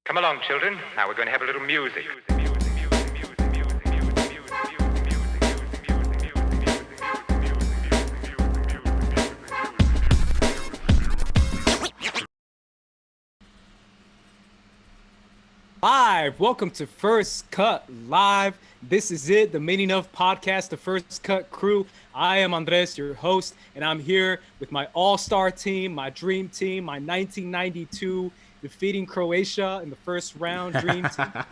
Come along, children. Now we're going to have a little music. Live, welcome to First Cut Live. This is it, the Meaning of podcast, the First Cut crew. I am Andres, your host, and I'm here with my all-star team, my dream team, my 1992 defeating Croatia in the first round dream team. I'm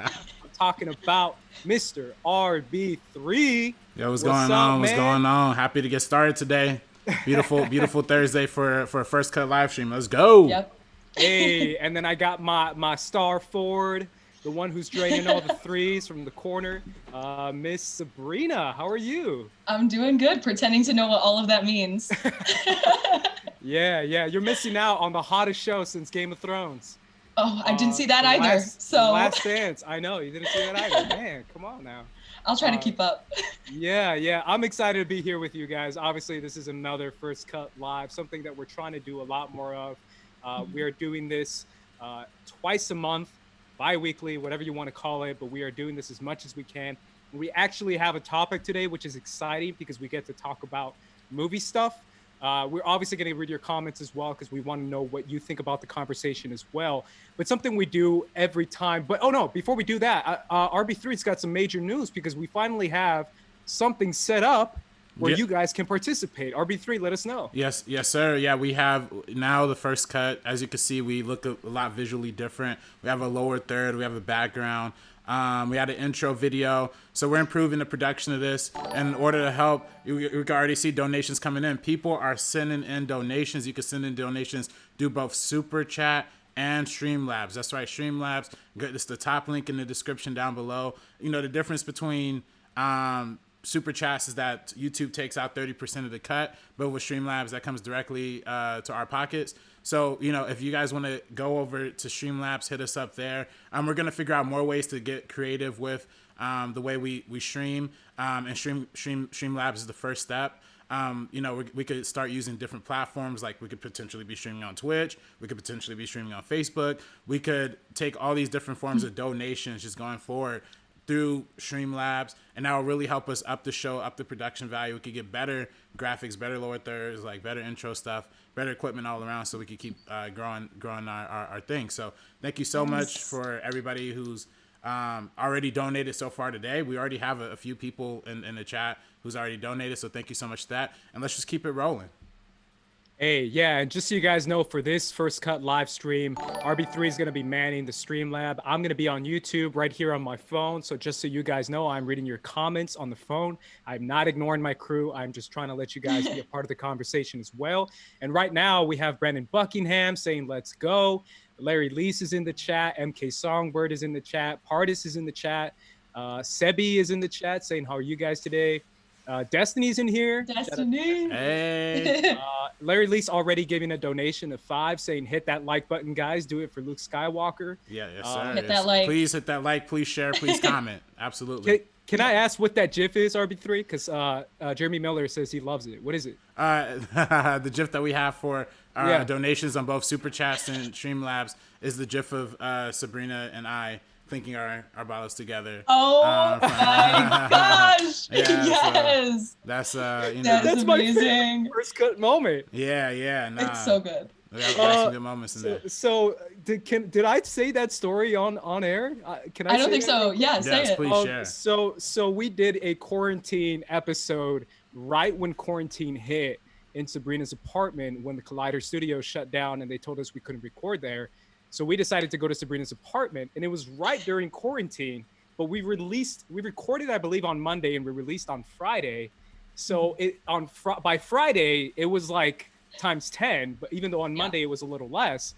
talking about Mr. RB3. Yo, what's going on? What's going on? Happy to get started today. Beautiful Thursday for a First Cut live stream. Let's go. Yep. Hey, and then I got my star forward, the one who's draining all the threes from the corner, Miss Sabrina. How are you? I'm doing good, pretending to know what all of that means. Yeah, you're missing out on the hottest show since Game of Thrones. Oh, I didn't see that either. Last Dance. I know, you didn't see that either. Man, come on now. I'll try to keep up. Yeah. I'm excited to be here with you guys. Obviously, this is another First Cut Live, something that we're trying to do a lot more of. We are doing this twice a month, bi-weekly, whatever you want to call it, but we are doing this as much as we can. We actually have a topic today, which is exciting because we get to talk about movie stuff. We're obviously going to read your comments as well because we want to know what you think about the conversation as well. But something we do every time. But before we do that, RB3's got some major news because we finally have something set up where you guys can participate. RB3, let us know. Yes, sir. Yeah, we have now the First Cut. As you can see, we look a lot visually different. We have a lower third. We have a background. We had an intro video. So we're improving the production of this. And in order to help, you can already see donations coming in. People are sending in donations. You can send in donations, do both Super Chat and Streamlabs. That's right, Streamlabs. It's the top link in the description down below. You know, the difference between Super Chats is that YouTube takes out 30% of the cut, but with Streamlabs, that comes directly to our pockets. So, if you guys want to go over to Streamlabs, hit us up there. We're going to figure out more ways to get creative with the way we stream, and Streamlabs is the first step. We could start using different platforms. Like we could potentially be streaming on Twitch. We could potentially be streaming on Facebook. We could take all these different forms of donations just going forward through Streamlabs, and that will really help us up the show, up the production value. We could get better graphics, better lower thirds, like better intro stuff, better equipment all around, so we could keep growing our thing. So thank you so much for everybody who's already donated so far today. We already have a few people in the chat who's already donated, so thank you so much for that. And let's just keep it rolling. Hey, yeah, and just so you guys know, for this First Cut live stream, RB3 is going to be manning the Streamlab. I'm going to be on YouTube right here on my phone. So just so you guys know, I'm reading your comments on the phone. I'm not ignoring my crew. I'm just trying to let you guys be a part of the conversation as well. And right now we have Brandon Buckingham saying, let's go. Larry Lease is in the chat. MK Songbird is in the chat. Pardis is in the chat. Sebi is in the chat saying, how are you guys today? Destiny's in here. Destiny. Hey. Larry Lease already giving a donation of $5, saying hit that like button, guys. Do it for Luke Skywalker. Yes, sir. Hit that like. Please hit that like. Please share. Please comment. Absolutely. Can I ask what that GIF is, RB3? Because Jeremy Miller says he loves it. What is it? The GIF that we have for our donations on both Super Chats and Streamlabs is the GIF of Sabrina and I clinking our bottles together. Oh my gosh! Yes. That's that's my favorite First Cut moment. Yeah. Nah. It's so good. We have some good moments in there. So did I say that story on air? Can I? I don't think so. Yeah, say it. Please share. So we did a quarantine episode right when quarantine hit in Sabrina's apartment when the Collider Studio shut down and they told us we couldn't record there. So we decided to go to Sabrina's apartment, and it was right during quarantine. But we recorded, I believe, on Monday, and we released on Friday. So by Friday, it was like times 10. But even though on Monday it was a little less.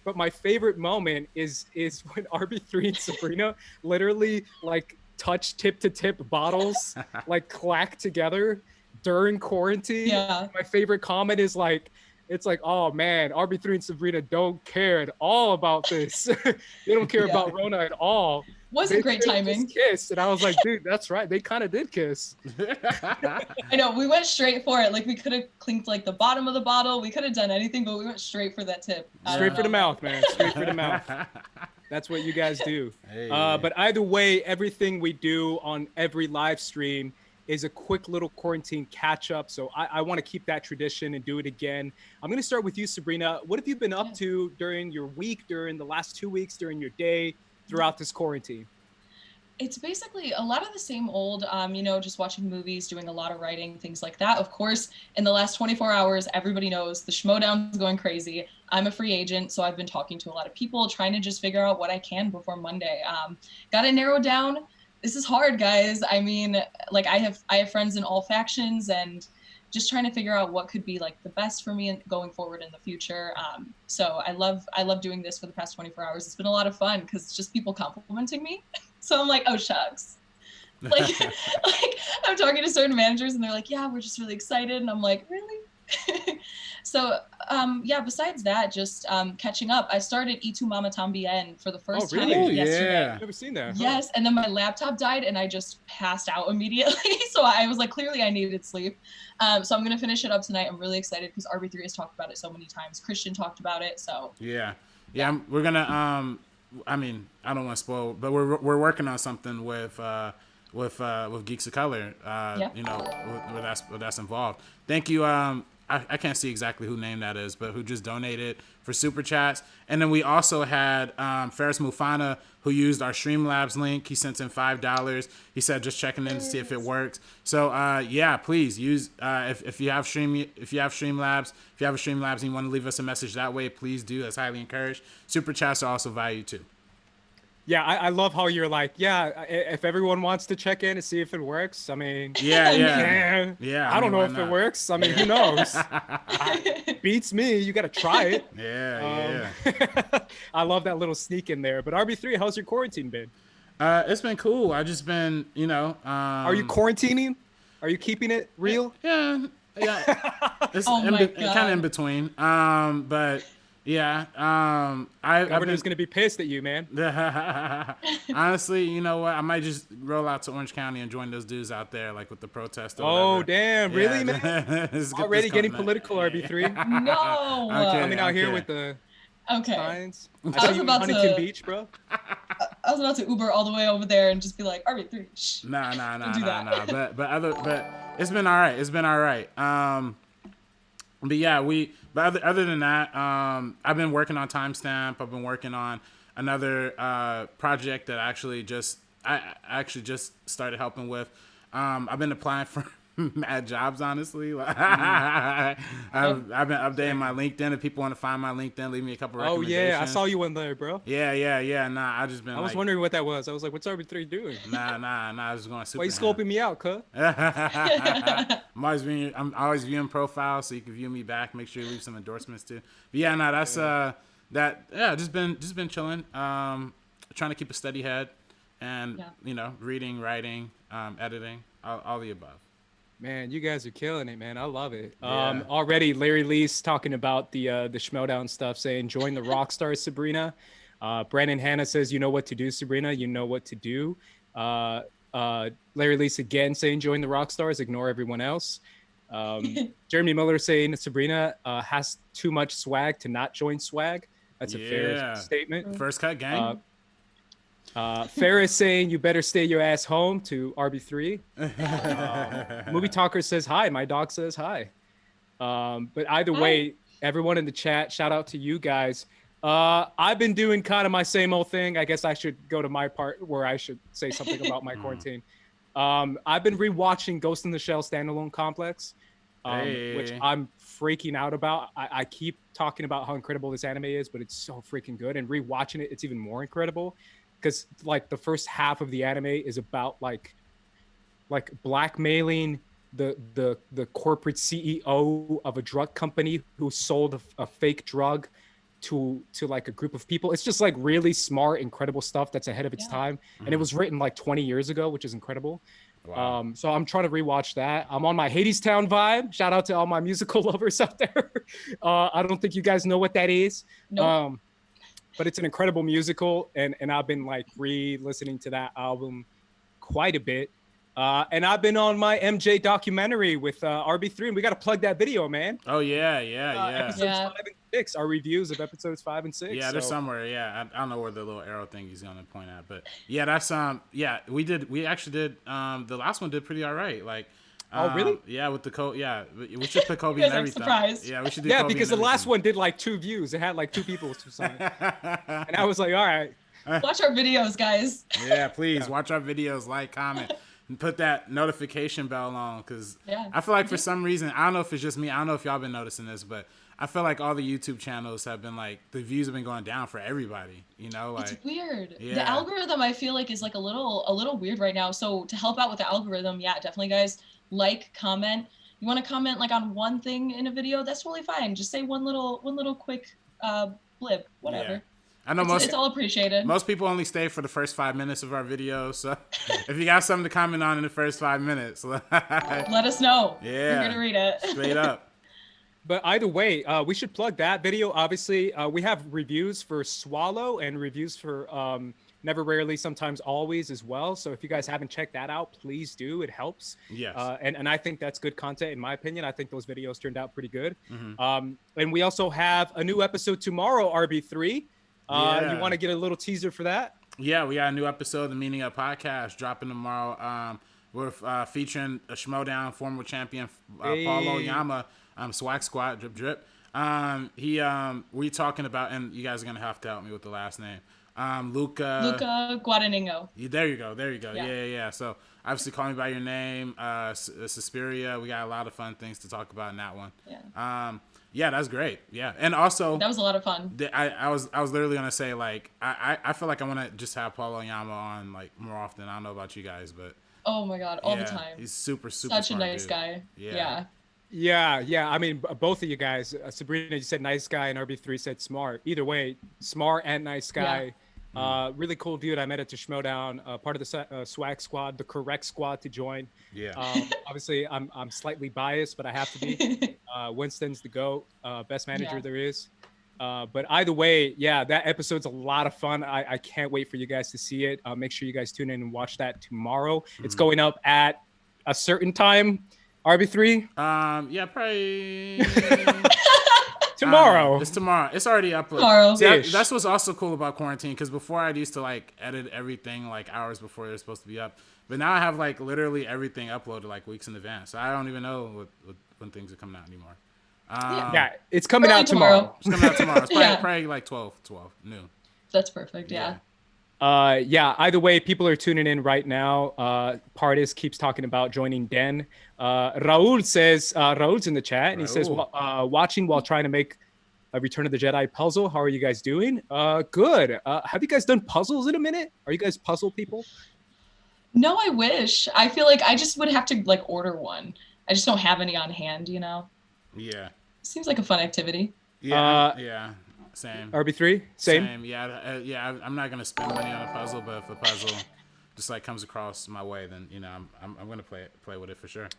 But my favorite moment is when RB3 and Sabrina literally like touch tip to tip bottles, like clack together during quarantine. Yeah. My favorite comment is like, it's like, oh man, RB3 and Sabrina don't care at all about this. They don't care about Rona at all. Wasn't great timing. Kissed, and I was like, dude, that's right. They kind of did kiss. I know, we went straight for it. Like we could have clinked like the bottom of the bottle. We could have done anything, but we went straight for that tip. Straight for the mouth, man. Straight for the mouth. That's what you guys do. Hey. But either way, everything we do on every live stream is a quick little quarantine catch up. So I want to keep that tradition and do it again. I'm going to start with you, Sabrina. What have you been up to during your week, during the last 2 weeks, during your day, throughout this quarantine? It's basically a lot of the same old, just watching movies, doing a lot of writing, things like that. Of course, in the last 24 hours, everybody knows the Schmodown's going crazy. I'm a free agent, so I've been talking to a lot of people, trying to just figure out what I can before Monday. Got to narrow down. This is hard, guys. I mean, like I have friends in all factions, and just trying to figure out what could be like the best for me going forward in the future. So I love doing this for the past 24 hours. It's been a lot of fun because it's just people complimenting me. So I'm like, oh shucks. Like I'm talking to certain managers and they're like, yeah, we're just really excited. And I'm like, really? So besides that, just catching up. I started Y Tu Mama Tambien for the first time yesterday. Yeah. I've never seen that. Yes, and then my laptop died and I just passed out immediately. So I was like, clearly I needed sleep. So I'm gonna finish it up tonight. I'm really excited because RB3 has talked about it so many times. Christian talked about it. So yeah, we're gonna I mean, I don't want to spoil, but we're working on something with Geeks of Color. Where that's involved. Thank you. I can't see exactly who name that is, but who just donated for super chats. And then we also had Ferris Mufana, who used our Streamlabs link. He sent in $5. He said just checking in to see if it works. So please use if you have Streamlabs, if you have a Streamlabs and you want to leave us a message that way, please do. That's highly encouraged. Super chats are also valued too. Yeah, I love how you're like, if everyone wants to check in and see if it works, I mean, yeah. I don't know if it works. I mean, who knows? Beats me. You got to try it. Yeah. I love that little sneak in there. But RB3, how's your quarantine been? It's been cool. I just been, Are you quarantining? Are you keeping it real? Yeah. It's kind of in between. But. Yeah, Governor's gonna be pissed at you, man. Honestly, you know what? I might just roll out to Orange County and join those dudes out there, like with the protest. Oh, damn! Yeah. Really, man? Already getting political, RB3. No, coming out here with the signs. I was about Huntington Beach, bro. I was about to Uber all the way over there and just be like, RB3. Shh. Nah. But it's been all right. But other than that, I've been working on Timestamp. I've been working on another project that I actually just started helping with. I've been applying for mad jobs, honestly. I've been updating my LinkedIn. If people want to find my LinkedIn, leave me a couple recommendations. Oh yeah, I saw you in there, bro. Yeah. Nah, I just been. I was wondering what that was. I was like, what's RB3 doing? Nah. I was going super. Why you scoping me out, cuz? I'm always viewing profiles, so you can view me back. Make sure you leave some endorsements too. But yeah, no, that's just been chilling. Trying to keep a steady head, and reading, writing, editing, all the above. Man, you guys are killing it, man. I love it. Yeah. Already, Larry Lee's talking about the Schmodown stuff, saying join the rock stars, Sabrina. Brandon Hanna says, you know what to do, Sabrina. You know what to do. Larry Lee's again saying join the rock stars, ignore everyone else. Jeremy Miller saying Sabrina has too much swag to not join swag. That's a fair statement. First cut gang. Ferris saying you better stay your ass home to RB3. Movie Talker says hi. My dog says hi. But either way, everyone in the chat, shout out to you guys. I've been doing kind of my same old thing. I guess I should go to my part where I should say something about my quarantine. I've been rewatching Ghost in the Shell Standalone Complex, which I'm freaking out about. I keep talking about how incredible this anime is, but it's so freaking good. And rewatching it, it's even more incredible. Because like the first half of the anime is about like blackmailing the corporate CEO of a drug company who sold a fake drug to like a group of people. It's just like really smart, incredible stuff that's ahead of its time. And it was written like 20 years ago, which is incredible. Wow. So I'm trying to rewatch that. I'm on my Hadestown vibe. Shout out to all my musical lovers out there. I don't think you guys know what that is. Nope. But it's an incredible musical, and I've been like re-listening to that album quite a bit. And I've been on my MJ documentary with RB3, and we got to plug that video, man. Oh, yeah. Episodes 5 and 6, our reviews of episodes 5 and 6. Yeah, they're somewhere. Yeah, I don't know where the little arrow thing is gonna point at, but yeah, that's yeah, we actually did the last one did pretty all right. Like, oh really? Yeah, with the Kobe. Yeah, we should put Kobe You and guys are everything. surprised. Yeah, we should do. Yeah, Kobe because and the last everything. one did like 2 views. It had like 2 people to sign, and I was like, all right. Watch our videos, guys. Yeah, please watch our videos, like, comment, and put that notification bell on, because I feel like for some reason, I don't know if it's just me, I don't know if y'all been noticing this, but I feel like all the YouTube channels have been like, the views have been going down for everybody, you know? Like, it's weird. Yeah. The algorithm, I feel like, is like a little weird right now. So to help out with the algorithm, yeah, definitely, guys, like, comment. You want to comment like on one thing in a video? That's totally fine. Just say one little quick blip, whatever. Yeah. I know it's all appreciated. Most people only stay for the first 5 minutes of our videos, so if you got something to comment on in the first 5 minutes, let us know. Yeah, we're gonna read it straight up. But either way, we should plug that video. Obviously, we have reviews for Swallow and reviews for Never, Rarely, Sometimes, Always as well. So if you guys haven't checked that out, please do. It helps. Yes. And I think that's good content, in my opinion. I think those videos turned out pretty good. Mm-hmm. And we also have a new episode tomorrow, RB3. You want to get a little teaser for that? Yeah, we got a new episode of the Meaning Up podcast dropping tomorrow. We're featuring a Schmodown former champion, Paulo Yama, Swag Squad, Drip Drip. We talking about, and you guys are gonna have to help me with the last name. Luca Guadagnino. There you go. Yeah. Yeah. So obviously, Call Me by Your Name, Suspiria. We got a lot of fun things to talk about in that one. Yeah. Yeah, that's great. Yeah, and also that was a lot of fun. I was literally gonna say, like, I feel like I want to just have Paulo Yama on, like, more often. I don't know about you guys, but oh my god, all the time. He's super such a nice dude. guy. Yeah. Yeah. I mean, both of you guys, Sabrina, you said nice guy, and RB3 said smart. Either way, smart and nice guy. Really cool dude. I met at the Schmodown, part of the Swag Squad, the correct squad to join. Yeah. Obviously, I'm slightly biased, but I have to be. Winston's the GOAT, best manager there is. But either way, yeah, that episode's a lot of fun. I can't wait for you guys to see it. Make sure you guys tune in and watch that tomorrow. It's going up at a certain time. RB3? Yeah, probably tomorrow. It's tomorrow. It's already uploaded. Tomorrow. See, that's what's also cool about quarantine, because before I used to like edit everything like hours before it was supposed to be up, but now I have like literally everything uploaded like weeks in advance. So I don't even know when things are coming out anymore. Yeah, it's coming out tomorrow. It's coming out tomorrow. It's probably like 12 noon. That's perfect. Yeah. Either way, people are tuning in right now. Partis keeps talking about joining Den. Raul says, Raul's in the chat, and he says, watching while trying to make a Return of the Jedi puzzle. How are you guys doing? Good. Have you guys done puzzles in a minute? Are you guys puzzle people? No, I wish. I feel like I just would have to like order one. I just don't have any on hand, you know? Yeah. Seems like a fun activity. Yeah. Same. RB3? Same? Yeah. I'm not gonna spend money on a puzzle, but if a puzzle just like comes across my way, then I'm gonna play with it for sure.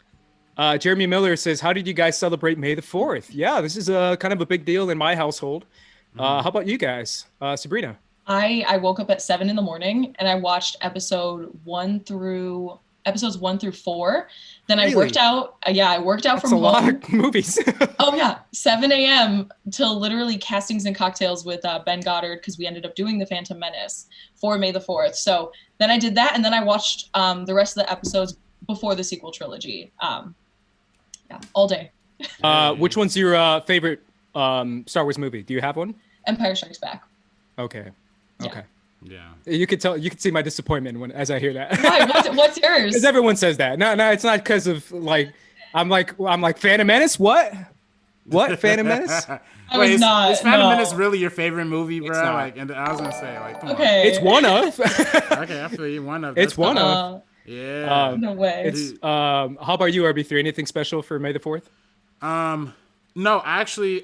Jeremy Miller says, "How did you guys celebrate May the 4th?" Yeah, this is a kind of a big deal in my household. How about you guys, Sabrina? I woke up at 7 a.m. and I watched episodes 1 through 4. Then I worked out. I worked out from home. That's a lot of movies. Oh yeah, 7 a.m. till literally Castings and Cocktails with Ben Goddard, because we ended up doing The Phantom Menace for May the 4th. So then I did that, and then I watched the rest of the episodes before the sequel trilogy. All day. Which one's your favorite Star Wars movie? Do you have one? Empire Strikes Back. Okay. Yeah. You could see my disappointment as I hear that. Why? What's yours? Because everyone says that. No, it's not because of like I'm like Phantom Menace. What? Phantom Menace? Is Phantom Menace really your favorite movie, bro? Like, and I was gonna say, like, come on. It's one of. Okay, I feel you. One of. It's one of. Yeah. No way. It's how about you, RB3? Anything special for May the 4th? No, actually,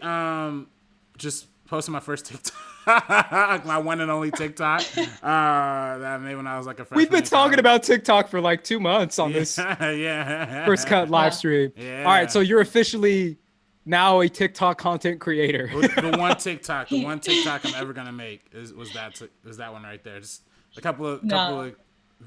just posted my first TikTok. My one and only TikTok that I made when I was like a freshman. We've been talking about TikTok for like 2 months on this first cut live stream. Yeah. All right, so you're officially now a TikTok content creator. The one TikTok I'm ever gonna make was that one right there. Just a couple of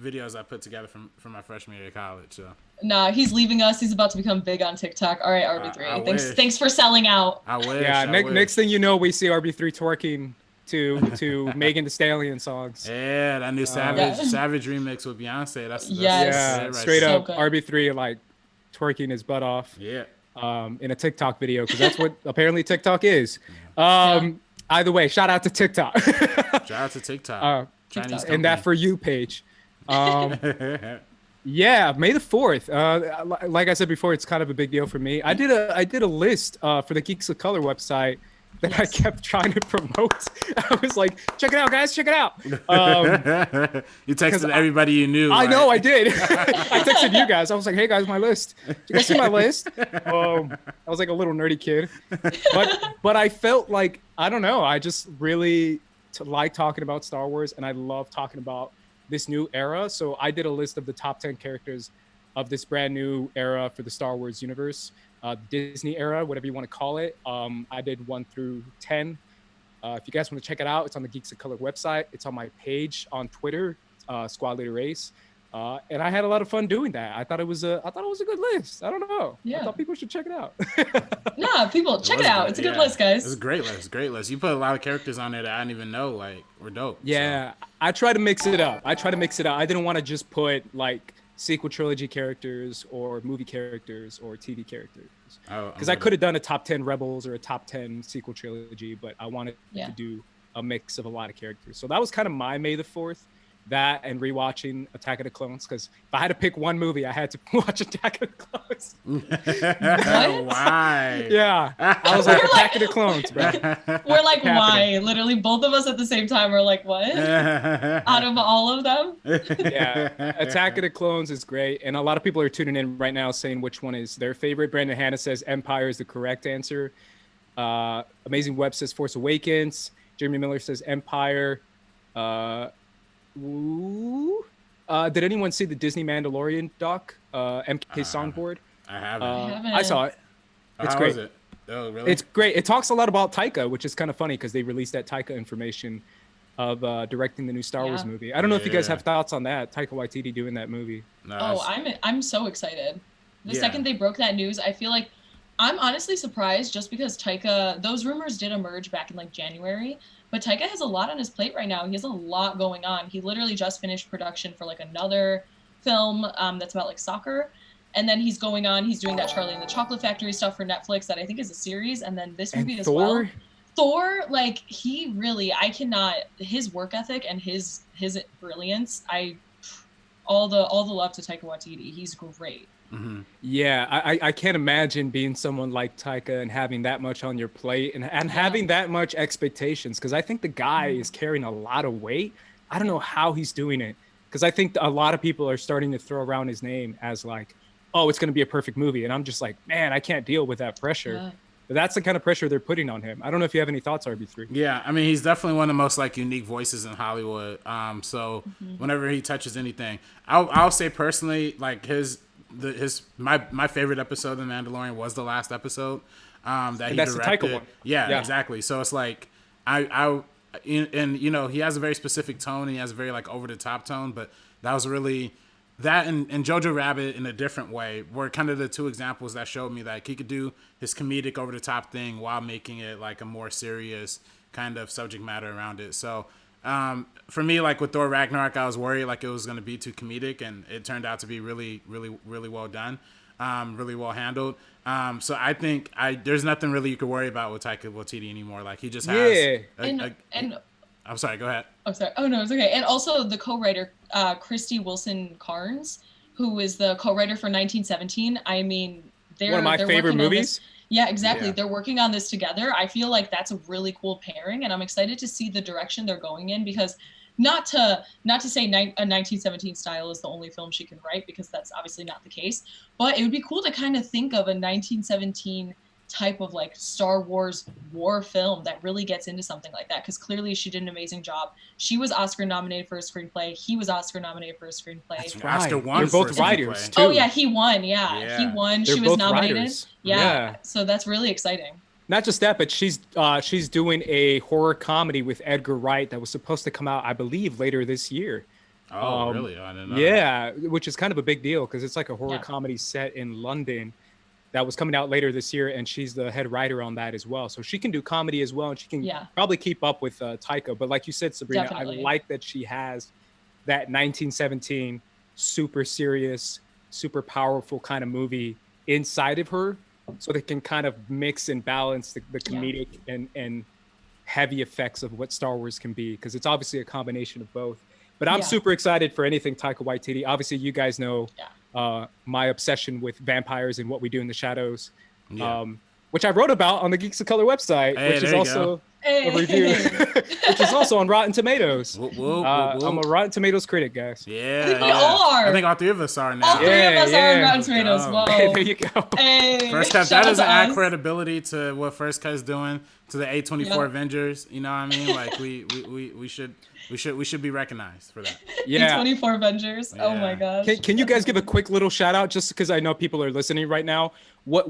videos I put together from my freshman year of college. So. Nah, he's leaving us. He's about to become big on TikTok. All right, RB3. I Thanks for selling out. I wish. Yeah, I wish. next thing you know, we see RB3 twerking to Megan Thee Stallion songs. Yeah, that new Savage remix with Beyonce. That's yeah, right straight there. up RB3 like twerking his butt off. Yeah. In a TikTok video, because that's what apparently TikTok is. Either way, shout out to TikTok. Shout out to TikTok. Chinese and that For You page. Yeah, May the 4th. Like I said before, it's kind of a big deal for me. I did a list for the Geeks of Color website that I kept trying to promote. I was like, check it out, guys, check it out. You texted everybody you knew. I know, I did. I texted you guys. I was like, hey guys, my list. Did you guys see my list? I was like a little nerdy kid. But I felt like, I don't know, I just really like talking about Star Wars, and I love talking about this new era. So I did a list of the top 10 characters of this brand new era for the Star Wars universe. Disney era, whatever you want to call it. I did 1 through 10. If you guys want to check it out, it's on the Geeks of Color website. It's on my page on Twitter, Squad Leader Race. And I had a lot of fun doing that. I thought it was a good list. I don't know. Yeah. I thought people should check it out. Nah, people check it out. Good. It's a good list, guys. It's a great list. You put a lot of characters on there that I didn't even know were dope. Yeah, so. I try to mix it up. I didn't want to just put like sequel trilogy characters or movie characters or TV characters. Because I could have done a top 10 Rebels or a top 10 sequel trilogy, but I wanted to do a mix of a lot of characters. So that was kind of my May the 4th. That and rewatching Attack of the Clones, because if I had to pick one movie, I had to watch Attack of the Clones. Why? Yeah, I was like Attack of the Clones, bro. We're like, why? Literally, both of us at the same time are like, what? Out of all of them? Yeah, Attack of the Clones is great, and a lot of people are tuning in right now saying which one is their favorite. Brandon Hanna says Empire is the correct answer. Amazing Web says Force Awakens. Jeremy Miller says Empire. Did anyone see the Disney Mandalorian doc? MK Songboard? I haven't. I saw it. It's How great. is it? Oh, really? It's great. It talks a lot about Taika, which is kind of funny because they released that Taika information of directing the new Star Wars movie. I don't know if you guys have thoughts on that. Taika Waititi doing that movie. No, I'm so excited. The second they broke that news, I feel like I'm honestly surprised, just because Taika, those rumors did emerge back in like January. But Taika has a lot on his plate right now. He has a lot going on. He literally just finished production for like another film that's about like soccer. And then he's doing that Charlie and the Chocolate Factory stuff for Netflix that I think is a series. And then this movie as well. Thor, like his work ethic and his brilliance, all the love to Taika Waititi. He's great. Mm-hmm. Yeah, I can't imagine being someone like Taika and having that much on your plate and having that much expectations, because I think the guy is carrying a lot of weight. I don't know how he's doing it, because I think a lot of people are starting to throw around his name as like, oh, it's going to be a perfect movie. And I'm just like, man, I can't deal with that pressure. Yeah. But that's the kind of pressure they're putting on him. I don't know if you have any thoughts, RB3. Yeah, I mean, he's definitely one of the most like unique voices in Hollywood. So whenever he touches anything, I'll say personally, like my favorite episode of The Mandalorian was the last episode that he that's directed. The Taika one. Yeah, exactly. So it's like and you know, he has a very specific tone, and he has a very like over the top tone, but that was really that and Jojo Rabbit in a different way were kind of the two examples that showed me that he could do his comedic over the top thing while making it like a more serious kind of subject matter around it. So for me, like with Thor Ragnarok, I was worried like it was going to be too comedic, and it turned out to be really, really, really well done, really well handled. So I think there's nothing really you could worry about with Taika Waititi anymore. Like he just has. I'm sorry. Go ahead. Oh, sorry. Oh no, it's okay. And also the co-writer, Christy Wilson Carnes, who is the co-writer for 1917. I mean, they're one of my favorite movies. Yeah, exactly. Yeah. They're working on this together. I feel like that's a really cool pairing, and I'm excited to see the direction they're going in, because not to say a 1917 style is the only film she can write, because that's obviously not the case, but it would be cool to kind of think of a 1917 type of like Star Wars war film that really gets into something like that, because clearly she did an amazing job. She was Oscar nominated for a screenplay. He was Oscar nominated for a screenplay. That's right. Oscar won. They're both writers too. Oh yeah, he won. Yeah. He won. They're she was nominated. Writers. Yeah. So that's really exciting. Not just that, but she's doing a horror comedy with Edgar Wright that was supposed to come out, I believe, later this year. Oh, really? Oh, I didn't know. Yeah, which is kind of a big deal because it's like a horror Yeah. comedy set in London that was coming out later this year, and she's the head writer on that as well. So she can do comedy as well, and she can probably keep up with Taika. But like you said, Sabrina, Definitely. I like that she has that 1917 super serious, super powerful kind of movie inside of her, so they can kind of mix and balance the comedic and heavy effects of what Star Wars can be, because it's obviously a combination of both. But I'm super excited for anything Taika Waititi. Obviously, you guys know my obsession with vampires and what we do in the shadows, which I wrote about on the Geeks of Color website, which is also a review, which is also on Rotten Tomatoes. I'm a Rotten Tomatoes critic, guys. Yeah, I think we all are. I think all three of us are now. All three of us are on Rotten Tomatoes. Whoa. There you go. Hey, First Cut, that doesn't add credibility to what First Cut is doing to the A24 Avengers. You know what I mean? Like we should be recognized for that. Yeah. A24 Avengers. Oh my gosh. Can you guys give a quick little shout out, just because I know people are listening right now? What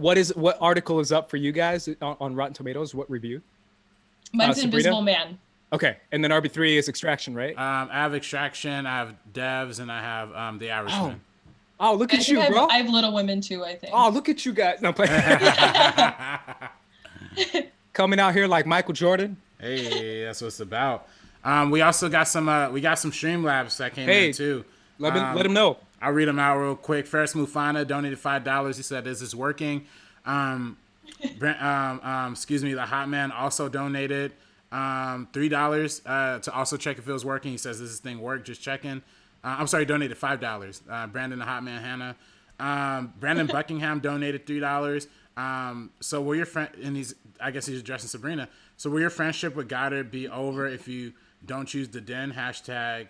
article is up for you guys on Rotten Tomatoes? What review? Mine's Invisible Man. Okay, and then RB3 is Extraction, right? I have Extraction, I have Devs, and I have The Irishman. Oh, look at you, bro! I have Little Women too, I think. Oh, look at you guys! No, play. Coming out here like Michael Jordan. Hey, that's what it's about. We also got some Streamlabs that came in too. Let him know. I'll read them out real quick. Ferris Mufana donated $5. He said, "Is this working?" Excuse me. The Hot Man also donated $3 to also check if it was working. He says, "Does this thing work? Just checking." I'm sorry, donated $5. Brandon the Hot Man Hannah. Brandon Buckingham donated $3. So will your friend, and I guess he's addressing Sabrina. So will your friendship with Goddard be over if you don't choose the den? Hashtag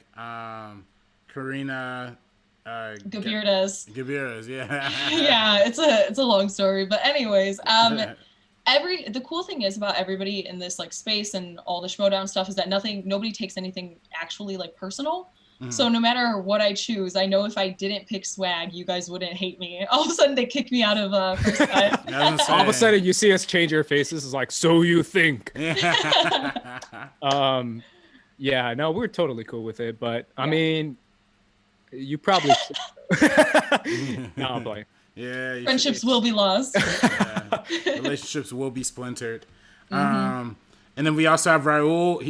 Karina Gabirdas, yeah. Yeah, it's a long story, but anyways, the cool thing is about everybody in this like space and all the Schmodown stuff is that nobody takes anything actually like personal. Mm-hmm. So no matter what I choose, I know if I didn't pick swag, you guys wouldn't hate me. All of a sudden they kick me out of First Cut. All of a sudden you see us change our faces. It's like, so you think. Yeah, no, we're totally cool with it, but I mean, you probably no, I'm playing. Yeah, friendships will be lost. Yeah. Relationships will be splintered. And then we also have Raul.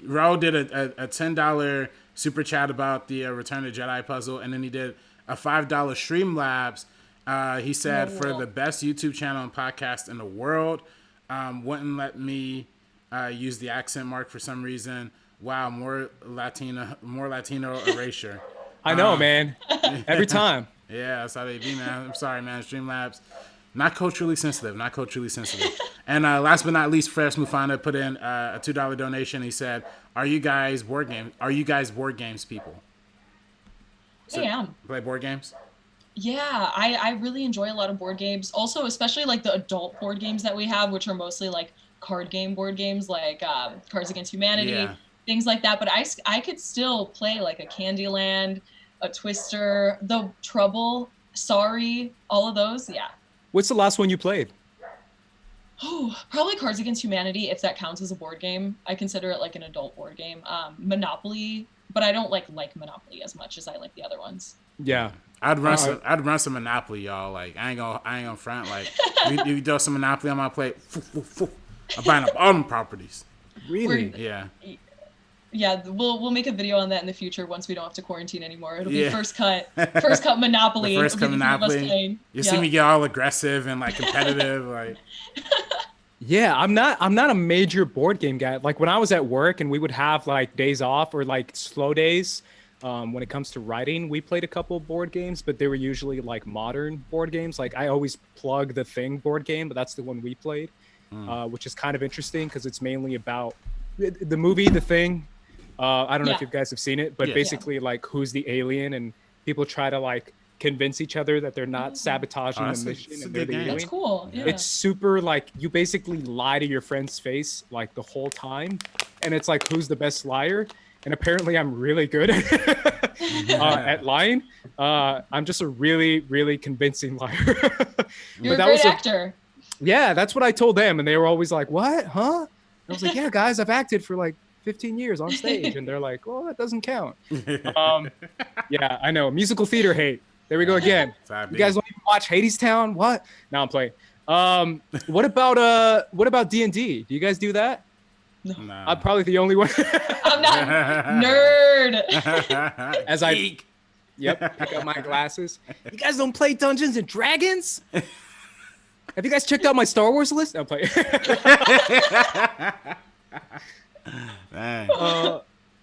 Raul did a $10 super chat about the Return of the Jedi puzzle, and then he did a $5 Streamlabs. He said, for the best YouTube channel and podcast in the world, wouldn't let me use the accent mark for some reason. Wow, more Latino erasure. I know, man. Every time. Yeah, that's how they be, man. I'm sorry, man. Streamlabs, not culturally sensitive. And last but not least, Fresh Mufana put in a $2 donation. He said, "Are you guys board games people?" So, I am. Play board games? Yeah, I really enjoy a lot of board games. Also, especially like the adult board games that we have, which are mostly like card game board games, like Cards Against Humanity, things like that. But I could still play like a Candyland, a Twister, the Trouble, Sorry, all of those. Yeah. What's the last one you played? Oh, probably Cards Against Humanity, if that counts as a board game. I consider it like an adult board game. Monopoly, but I don't like Monopoly as much as I like the other ones. Yeah. I'd run some Monopoly, y'all. Like I ain't gonna front. Like you throw some Monopoly on my plate, I'm buying up all them properties. Really? Yeah. Yeah, we'll make a video on that in the future once we don't have to quarantine anymore. It'll be first cut Monopoly. First cut Monopoly. You see me get all aggressive and like competitive, like. Yeah, I'm not a major board game guy. Like when I was at work and we would have like days off or like slow days, when it comes to writing, we played a couple of board games, but they were usually like modern board games. Like I always plug the Thing board game, but that's the one we played, which is kind of interesting because it's mainly about the movie The Thing. I don't know if you guys have seen it, but basically like who's the alien, and people try to like convince each other that they're not sabotaging the mission and they're the alien. That's cool. Yeah. It's super like you basically lie to your friend's face like the whole time, and it's like who's the best liar, and apparently I'm really good at lying. I'm just a really, really convincing liar. You're a great actor. Yeah, that's what I told them, and they were always like, "What? Huh?" And I was like, "Yeah, guys, I've acted for like 15 years on stage. And they're like, well, that doesn't count. Yeah, I know. Musical theater hate. There we go again. You guys don't even watch Hadestown? What? No, I'm playing. What about D&D? Do you guys do that? No. I'm probably the only one. I'm not nerd. As I pick up my glasses. You guys don't play Dungeons and Dragons? Have you guys checked out my Star Wars list? I'm playing.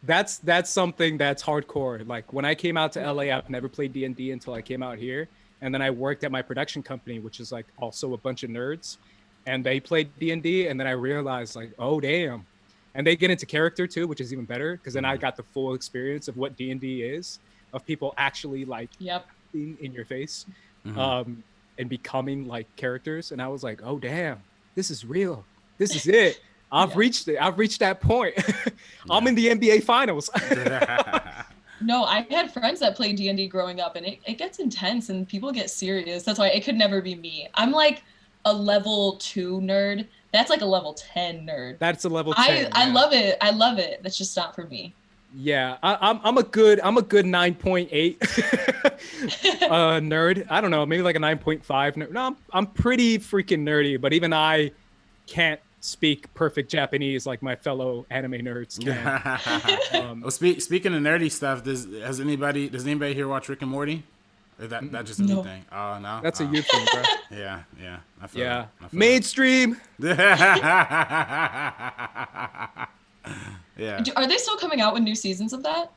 That's something that's hardcore. Like when I came out to LA, I've never played D&D until I came out here. And then I worked at my production company, which is like also a bunch of nerds. And they played D&D. And then I realized like, oh, damn. And they get into character too, which is even better. Because then I got the full experience of what D&D is. Of people actually like in your face. And becoming like characters. And I was like, oh, damn. This is real. This is it. I've reached it. I've reached that point. I'm in the NBA finals. No, I had friends that played D&D growing up, and it gets intense and people get serious. That's why it could never be me. I'm like a level 2 nerd. That's like a level 10 nerd. That's a level 10. I love it. I love it. That's just not for me. Yeah, I'm a good 9.8 nerd. I don't know, maybe like a 9.5 nerd. No, I'm pretty freaking nerdy, but even I can't speak perfect Japanese like my fellow anime nerds can. Well, speaking of nerdy stuff, does anybody here watch Rick and Morty? Or that just a new thing? Oh no, that's a youth thing, bro. Yeah. I feel yeah, it. mainstream. Yeah. Are they still coming out with new seasons of that?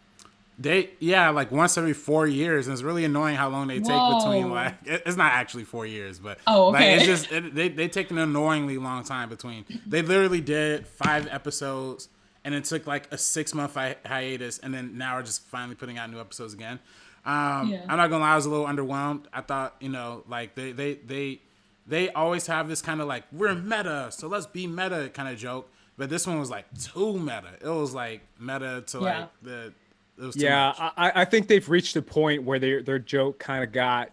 Like once every 4 years, and it's really annoying how long they take between. Like, it's not actually 4 years, but okay. Like, it's just they take an annoyingly long time between. They literally did 5 episodes, and it took like a 6-month hiatus, and then now we're just finally putting out new episodes again. I'm not gonna lie, I was a little underwhelmed. I thought, like they always have this kind of like, we're meta, so let's be meta kind of joke, but this one was like too meta. It was like meta to like the. I think they've reached a point where their joke kind of got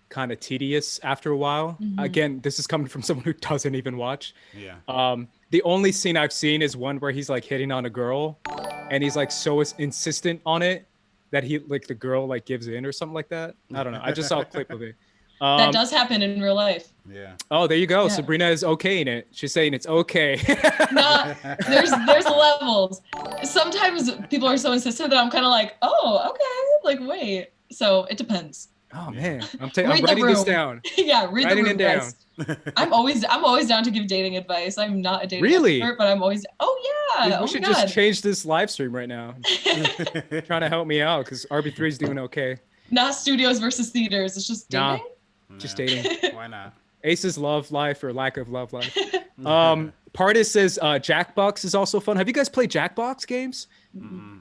kind of tedious after a while. Again, this is coming from someone who doesn't even watch. The only scene I've seen is one where he's like hitting on a girl, and he's like so insistent on it that he like the girl like gives in or something like that. I don't know. I just saw a clip of it. That does happen in real life. Yeah. Oh, there you go. Yeah. Sabrina is okaying it. She's saying it's okay. Nah, there's levels. Sometimes people are so insistent that I'm kind of like, oh, okay. Like, wait. So it depends. Oh man, I'm writing this down. Yeah, read writing the room, it down. guys. I'm always down to give dating advice. I'm not a dating expert, but I'm always. Oh yeah. We should just change this live stream right now. Trying to help me out because RB3 is doing okay. Not studios versus theaters. It's just dating. Just dating. Why not? Ace's love life or lack of love life. Pardis says Jackbox is also fun. Have you guys played Jackbox games?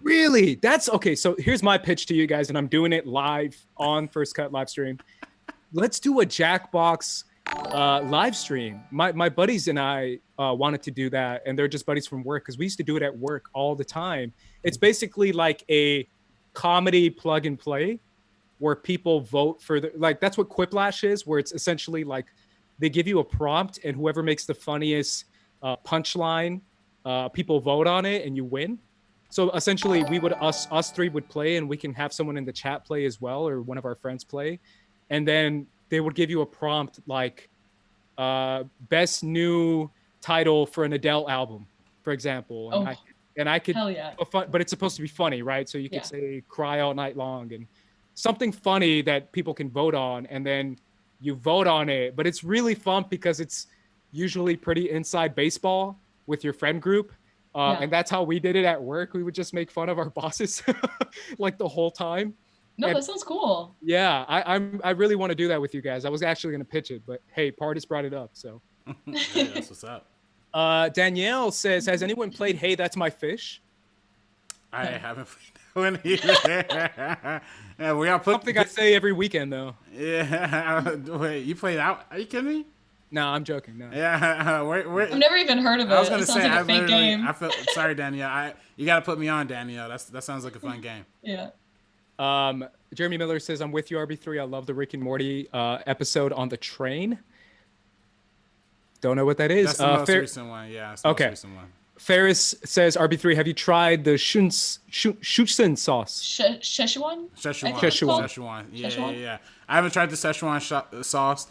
Really? That's okay. So here's my pitch to you guys, and I'm doing it live on First Cut live stream. Let's do a Jackbox live stream. My buddies and I wanted to do that, and they're just buddies from work because we used to do it at work all the time. It's basically like a comedy plug and play where people vote for that's what Quiplash is, where it's essentially like they give you a prompt and whoever makes the funniest punchline, people vote on it and you win. So essentially us three would play, and we can have someone in the chat play as well, or one of our friends play. And then they would give you a prompt like best new title for an Adele album, for example. And I could, but it's supposed to be funny, right? So you could say Cry All Night Long and something funny that people can vote on, and then you vote on it. But it's really fun because it's usually pretty inside baseball with your friend group. And that's how we did it at work. We would just make fun of our bosses like the whole time. No, that sounds cool. Yeah, I really want to do that with you guys. I was actually going to pitch it, but hey, Pardis brought it up, so. Yeah, that's what's up. Danielle says, has anyone played Hey, That's My Fish? I haven't played that one either. Yeah, we all put something I say every weekend, though. Yeah. Wait, you played out? Are you kidding me? No, I'm joking. No. Yeah. I've never even heard of it. I was going to say, like a fake game. Sorry, Danielle. You got to put me on, Danielle. That sounds like a fun game. Yeah. Jeremy Miller says, I'm with you, RB3. I love the Rick and Morty episode on the train. Don't know what that is. That's the most recent one. Yeah. It's the most recent one. Ferris says, RB3, have you tried the Schutzen sauce? Szechuan? Szechuan. I think it's called. Szechuan. Yeah, Szechuan? yeah. I haven't tried the Szechuan sauce.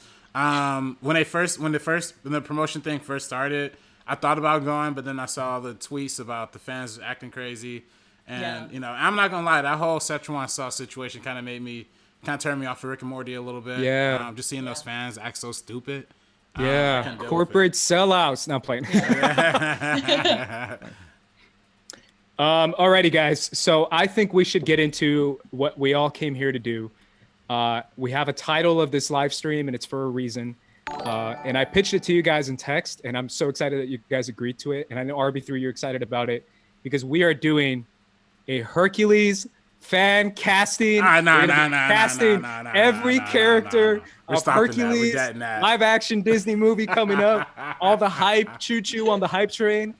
When the promotion thing first started, I thought about going, but then I saw the tweets about the fans acting crazy, and I'm not gonna lie, that whole Szechuan sauce situation kind of turned me off of Rick and Morty a little bit. Yeah. Just seeing those fans act so stupid. Yeah, corporate sellouts. Not playing. Alrighty, guys. So I think we should get into what we all came here to do. We have a title of this live stream, and it's for a reason. And I pitched it to you guys in text, and I'm so excited that you guys agreed to it. And I know RB3, you're excited about it because we are doing a Hercules fan casting. Casting every character of Hercules live action Disney movie coming up. All the hype, choo-choo on the hype train.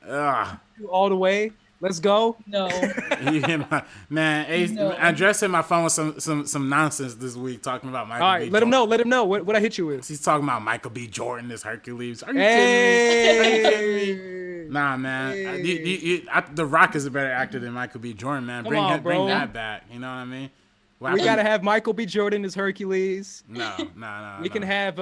All the way. Let's go. No. Man, No. Andres hit my phone with some nonsense this week talking about Michael All B. right, let him know. Let him know. What I hit you with? He's talking about Michael B. Jordan as Hercules. Are you Hey. kidding me? Nah, man. The Rock is a better actor than Michael B. Jordan, man. Bring that back. You know what I mean? We gotta have Michael B. Jordan as Hercules. No. We can have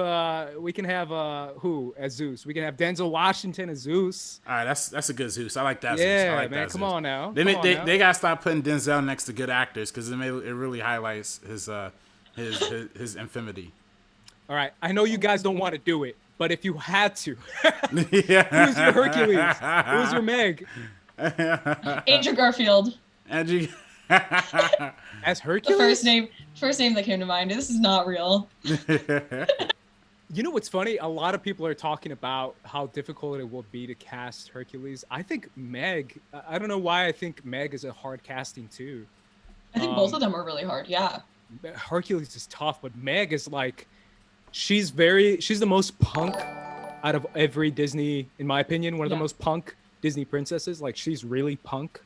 who as Zeus? We can have Denzel Washington as Zeus. All right, that's a good Zeus. I like that. Yeah, Zeus. I like man. that Come Zeus. on now. They gotta stop putting Denzel next to good actors because it really highlights his infamity. All right, I know you guys don't want to do it, but if you had to, Yeah. who's your Hercules? Who's your Meg? Andrew Garfield. Andrew. As The Hercules? first name that came to mind. This is not real. You know what's funny? A lot of people are talking about how difficult it will be to cast Hercules. I think Meg, I don't know why I think Meg is a hard casting too. I think both of them are really hard. Yeah. Hercules is tough, but Meg is like, she's the most punk out of every Disney, in my opinion, one of the most punk Disney princesses. Like, she's really punk.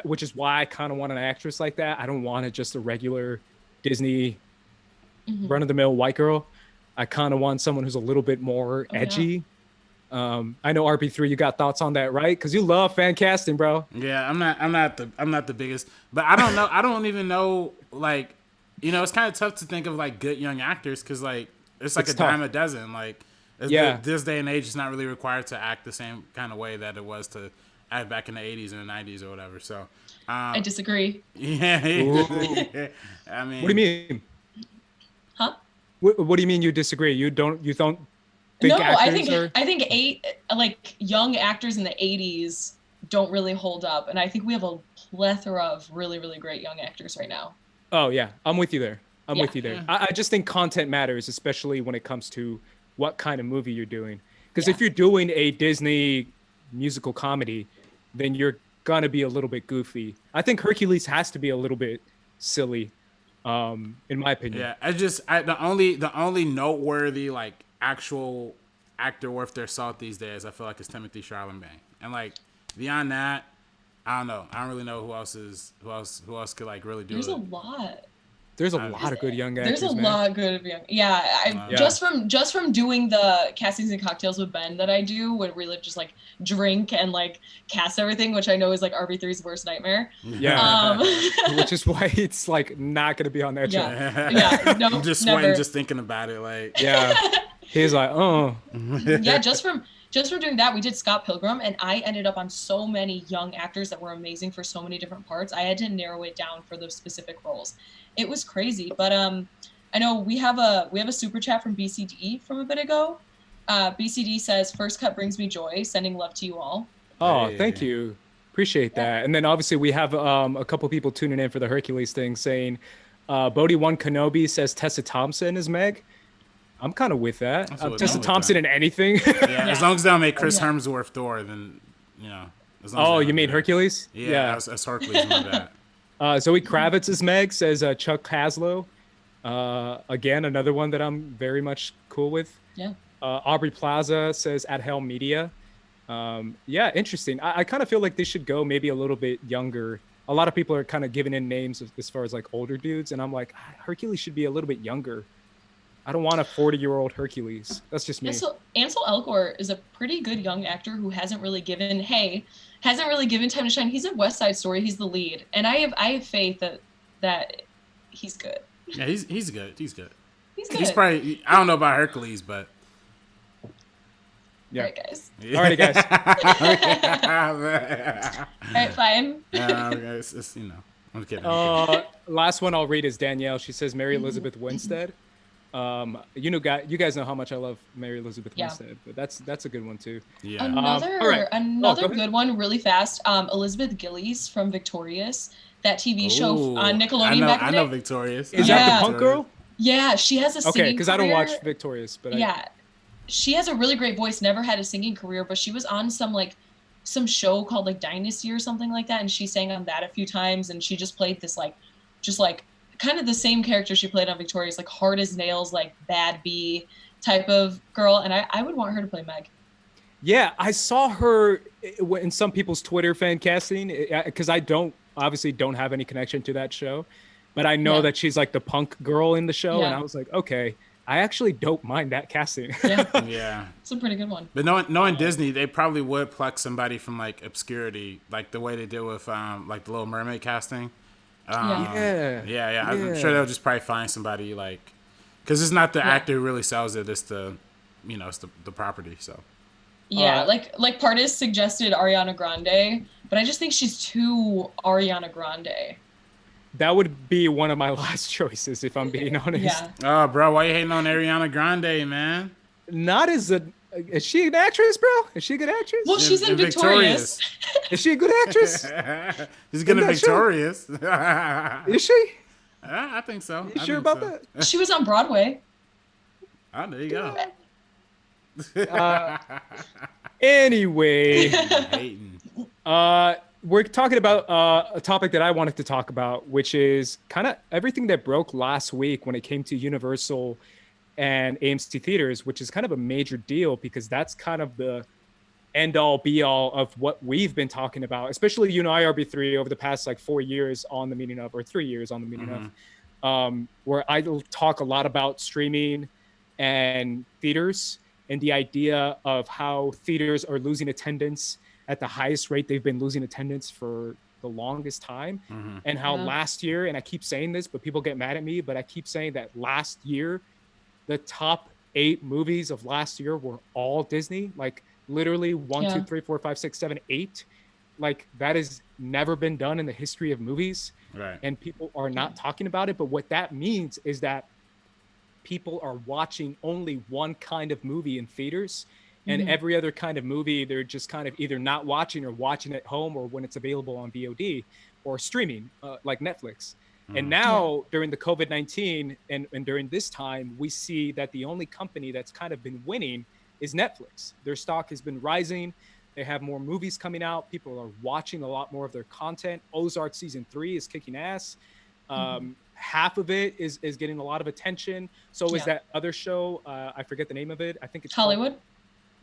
Which is why I kind of want an actress like that. I don't want just a regular Disney run-of-the-mill white girl. I kind of want someone who's a little bit more edgy. Yeah. I know RB3, you got thoughts on that, right? Because you love fan casting, bro. Yeah, I'm not the biggest, but I don't know. I don't even know. Like, it's kind of tough to think of like good young actors because like it's like a dime a dozen. Like, this day and age, it's not really required to act the same kind of way that it was to act back in the 80s and the 90s or whatever. So I disagree. Yeah. I mean, what do you mean? Huh? What do you mean you disagree? You don't think no, actors I think young actors in the 80s don't really hold up, and I think we have a plethora of really, really great young actors right now. Oh yeah, I'm with you there. I just think content matters, especially when it comes to what kind of movie you're doing. Because if you're doing a Disney musical comedy, then you're gonna be a little bit goofy. I think Hercules has to be a little bit silly, in my opinion. Yeah, the only noteworthy like actual actor worth their salt these days, I feel like, is Timothy Chalamet. And like beyond that, I don't know. I don't really know who else could like really do it. There's a lot of good young actors. There's a lot of good young. Yeah, just from doing the castings and cocktails with Ben that I do, when we just like drink and like cast everything, which I know is like RB3's worst nightmare. Yeah, which is why it's like not gonna be on that show. No, I'm just sweating just thinking about it. Like, he's like, oh, yeah. Just from doing that, we did Scott Pilgrim, and I ended up on so many young actors that were amazing for so many different parts. I had to narrow it down for those specific roles. It was crazy, but I know we have a super chat from BCD from a bit ago. BCD says, "First cut brings me joy. Sending love to you all." Oh, thank you, appreciate that. And then obviously we have a couple people tuning in for the Hercules thing, saying, Bodie One Kenobi says Tessa Thompson is Meg. I'm kind of with that. Tessa Thompson in anything. As long as they don't make Chris Hemsworth Thor, then As long as you mean Hercules? Yeah. As Hercules. My bad. Zoe Kravitz is Meg, says Chuck Haslow. Again, another one that I'm very much cool with. Yeah. Aubrey Plaza says at Hell Media. Interesting. I kind of feel like they should go maybe a little bit younger. A lot of people are kind of giving in names as far as like older dudes, and I'm like, Hercules should be a little bit younger. I don't want a 40-year-old Hercules. That's just me. Yeah, so Ansel Elgort is a pretty good young actor who hasn't really given time to shine. He's in West Side Story. He's the lead, and I have faith that he's good. Yeah, he's good. He's good. He's good. He's probably. I don't know about Hercules, but. Yeah. All right, guys. All right, guys. All right, fine. It's, I'm kidding. Last one I'll read is Danielle. She says Mary Elizabeth Winstead. You guys know how much I love Mary Elizabeth Winstead, but that's a good one too. Yeah. Another good one, really fast. Elizabeth Gillies from Victorious, that TV show on Nickelodeon back in the day. I know Victorious. Is that the punk girl? Yeah, she has a singing career. Because I don't watch Victorious, but she has a really great voice. Never had a singing career, but she was on some show called like Dynasty or something like that, and she sang on that a few times. And she just played this kind of the same character she played on Victorious, like hard as nails, like bad bee type of girl. And I would want her to play Meg. Yeah, I saw her in some people's Twitter fan casting because I obviously don't have any connection to that show, but I know that she's like the punk girl in the show, and I was like, okay, I actually don't mind that casting. Yeah, it's a pretty good one. But knowing Disney, they probably would pluck somebody from like obscurity, like the way they did with like the Little Mermaid casting. I'm sure they'll just probably find somebody like, because it's not the actor who really sells it, it's the property. So like Partis suggested Ariana Grande, but I just think she's too Ariana Grande. That would be one of my last choices if I'm being honest. Yeah. Oh, bro, why you hating on Ariana Grande, man? Not as is she an actress, bro? Is she a good actress? Well, she's in Victorious. Is she a good actress? She's good in Victorious. Is she? I think so. You sure about that? She was on Broadway. Oh, there you go. Anyway, hating. We're talking about a topic that I wanted to talk about, which is kind of everything that broke last week when it came to Universal and AMC theaters, which is kind of a major deal because that's kind of the end all be all of what we've been talking about, especially IRB3 over the past like 4 years on the meaning of, or 3 years on the meaning of, where I talk a lot about streaming and theaters and the idea of how theaters are losing attendance at the highest rate they've been losing attendance for the longest time. And how last year, and I keep saying this, but people get mad at me, but I keep saying that last year, the top 8 movies of last year were all Disney, like literally 1, 2, 3, 4, 5, 6, 7, 8. Like that has never been done in the history of movies. Right. And people are not talking about it. But what that means is that people are watching only one kind of movie in theaters, and every other kind of movie, they're just kind of either not watching or watching at home or when it's available on VOD or streaming like Netflix. And now during the COVID-19 and during this time, we see that the only company that's kind of been winning is Netflix. Their stock has been rising. They have more movies coming out. People are watching a lot more of their content. Ozark season 3 is kicking ass. Half of it is getting a lot of attention. So is that other show. I forget the name of it. I think it's Hollywood.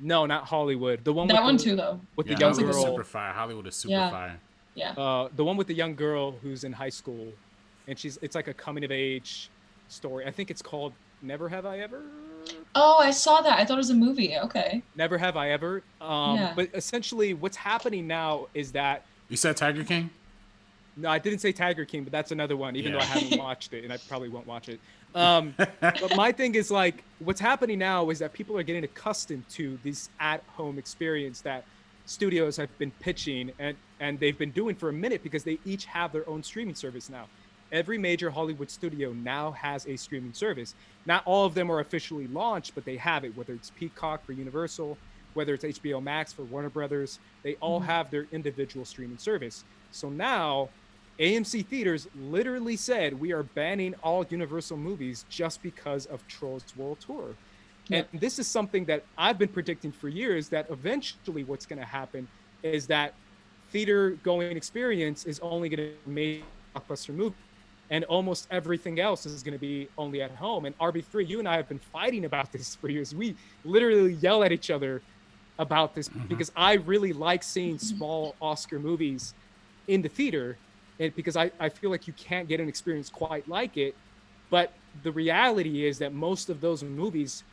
No, not Hollywood. The one that one too, though. With the young Hollywood girl. is super fire. Hollywood is super fire. Yeah. The one with the young girl who's in high school, and it's like a coming of age story. I think it's called Never Have I Ever. Oh, I saw that. I thought it was a movie. Okay. Never Have I Ever. But essentially, what's happening now is that you said Tiger King. No, I didn't say Tiger King, but that's another one. Even though I haven't watched it, and I probably won't watch it. But my thing is like, what's happening now is that people are getting accustomed to this at-home experience that studios have been pitching and they've been doing for a minute because they each have their own streaming service now. Every major Hollywood studio now has a streaming service. Not all of them are officially launched, but they have it, whether it's Peacock for Universal, whether it's HBO Max for Warner Brothers, they all have their individual streaming service. So now AMC Theaters literally said, we are banning all Universal movies just because of Trolls World Tour. And this is something that I've been predicting for years, that eventually what's going to happen is that theater going experience is only going to make a blockbuster movie. And almost everything else is going to be only at home. And RB3, you and I have been fighting about this for years. We literally yell at each other about this because I really like seeing small Oscar movies in the theater, and because I feel like you can't get an experience quite like it. But the reality is that most of those movies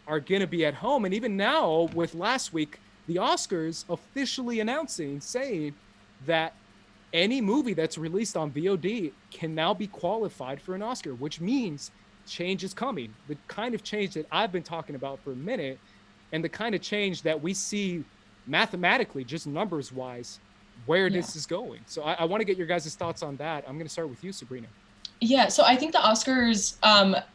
are going to be at home. And even now, with last week, the Oscars officially announcing, saying that any movie that's released on VOD can now be qualified for an Oscar, which means change is coming. The kind of change that I've been talking about for a minute, and the kind of change that we see mathematically, just numbers wise, where this is going. So I want to get your guys' thoughts on that. I'm going to start with you, Sabrina. Yeah, so I think the Oscars,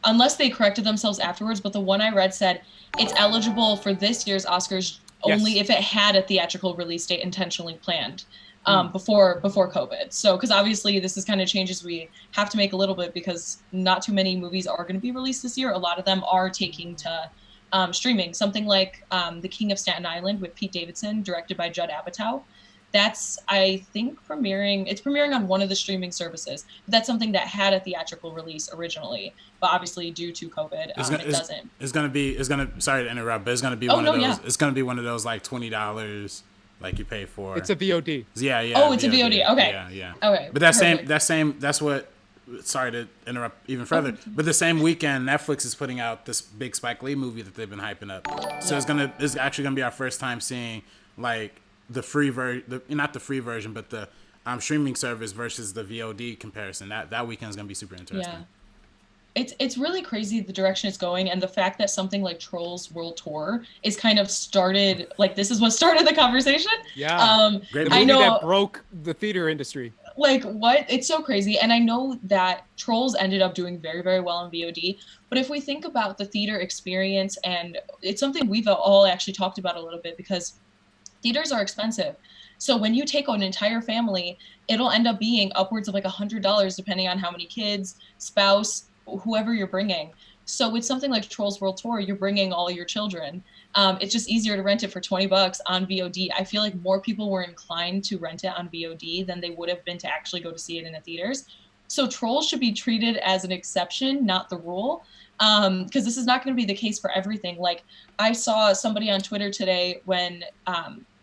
unless they corrected themselves afterwards, but the one I read said it's eligible for this year's Oscars only if it had a theatrical release date intentionally planned before COVID. So, because obviously this is kind of changes we have to make a little bit, because not too many movies are going to be released this year. A lot of them are taking to streaming. Something like The King of Staten Island with Pete Davidson, directed by Judd Apatow. That's, I think, it's premiering on one of the streaming services. But that's something that had a theatrical release originally, but obviously due to COVID, it doesn't. Sorry to interrupt, but it's gonna be one of those. Yeah. It's gonna be one of those like $20, like you pay for. It's a VOD. Yeah. Oh, it's a VOD. Okay. Yeah. Okay. But that's what. Sorry to interrupt even further, but the same weekend Netflix is putting out this big Spike Lee movie that they've been hyping up. So it's actually gonna be our first time seeing like the free version, not the free version, but the streaming service versus the VOD comparison. That weekend is gonna be super interesting. Yeah, it's really crazy the direction it's going, and the fact that something like Trolls World Tour is kind of started. Like, this is what started the conversation. Yeah, great movie. I know that broke the theater industry. Like, what? It's so crazy. And I know that Trolls ended up doing very, very well on VOD. But if we think about the theater experience, and it's something we've all actually talked about a little bit, because theaters are expensive. So when you take an entire family, it'll end up being upwards of like $100, depending on how many kids, spouse, whoever you're bringing. So with something like Trolls World Tour, you're bringing all your children. It's just easier to rent it for $20 on VOD. I feel like more people were inclined to rent it on VOD than they would have been to actually go to see it in the theaters. So Trolls should be treated as an exception, not the rule, because this is not going to be the case for everything. Like, I saw somebody on Twitter today when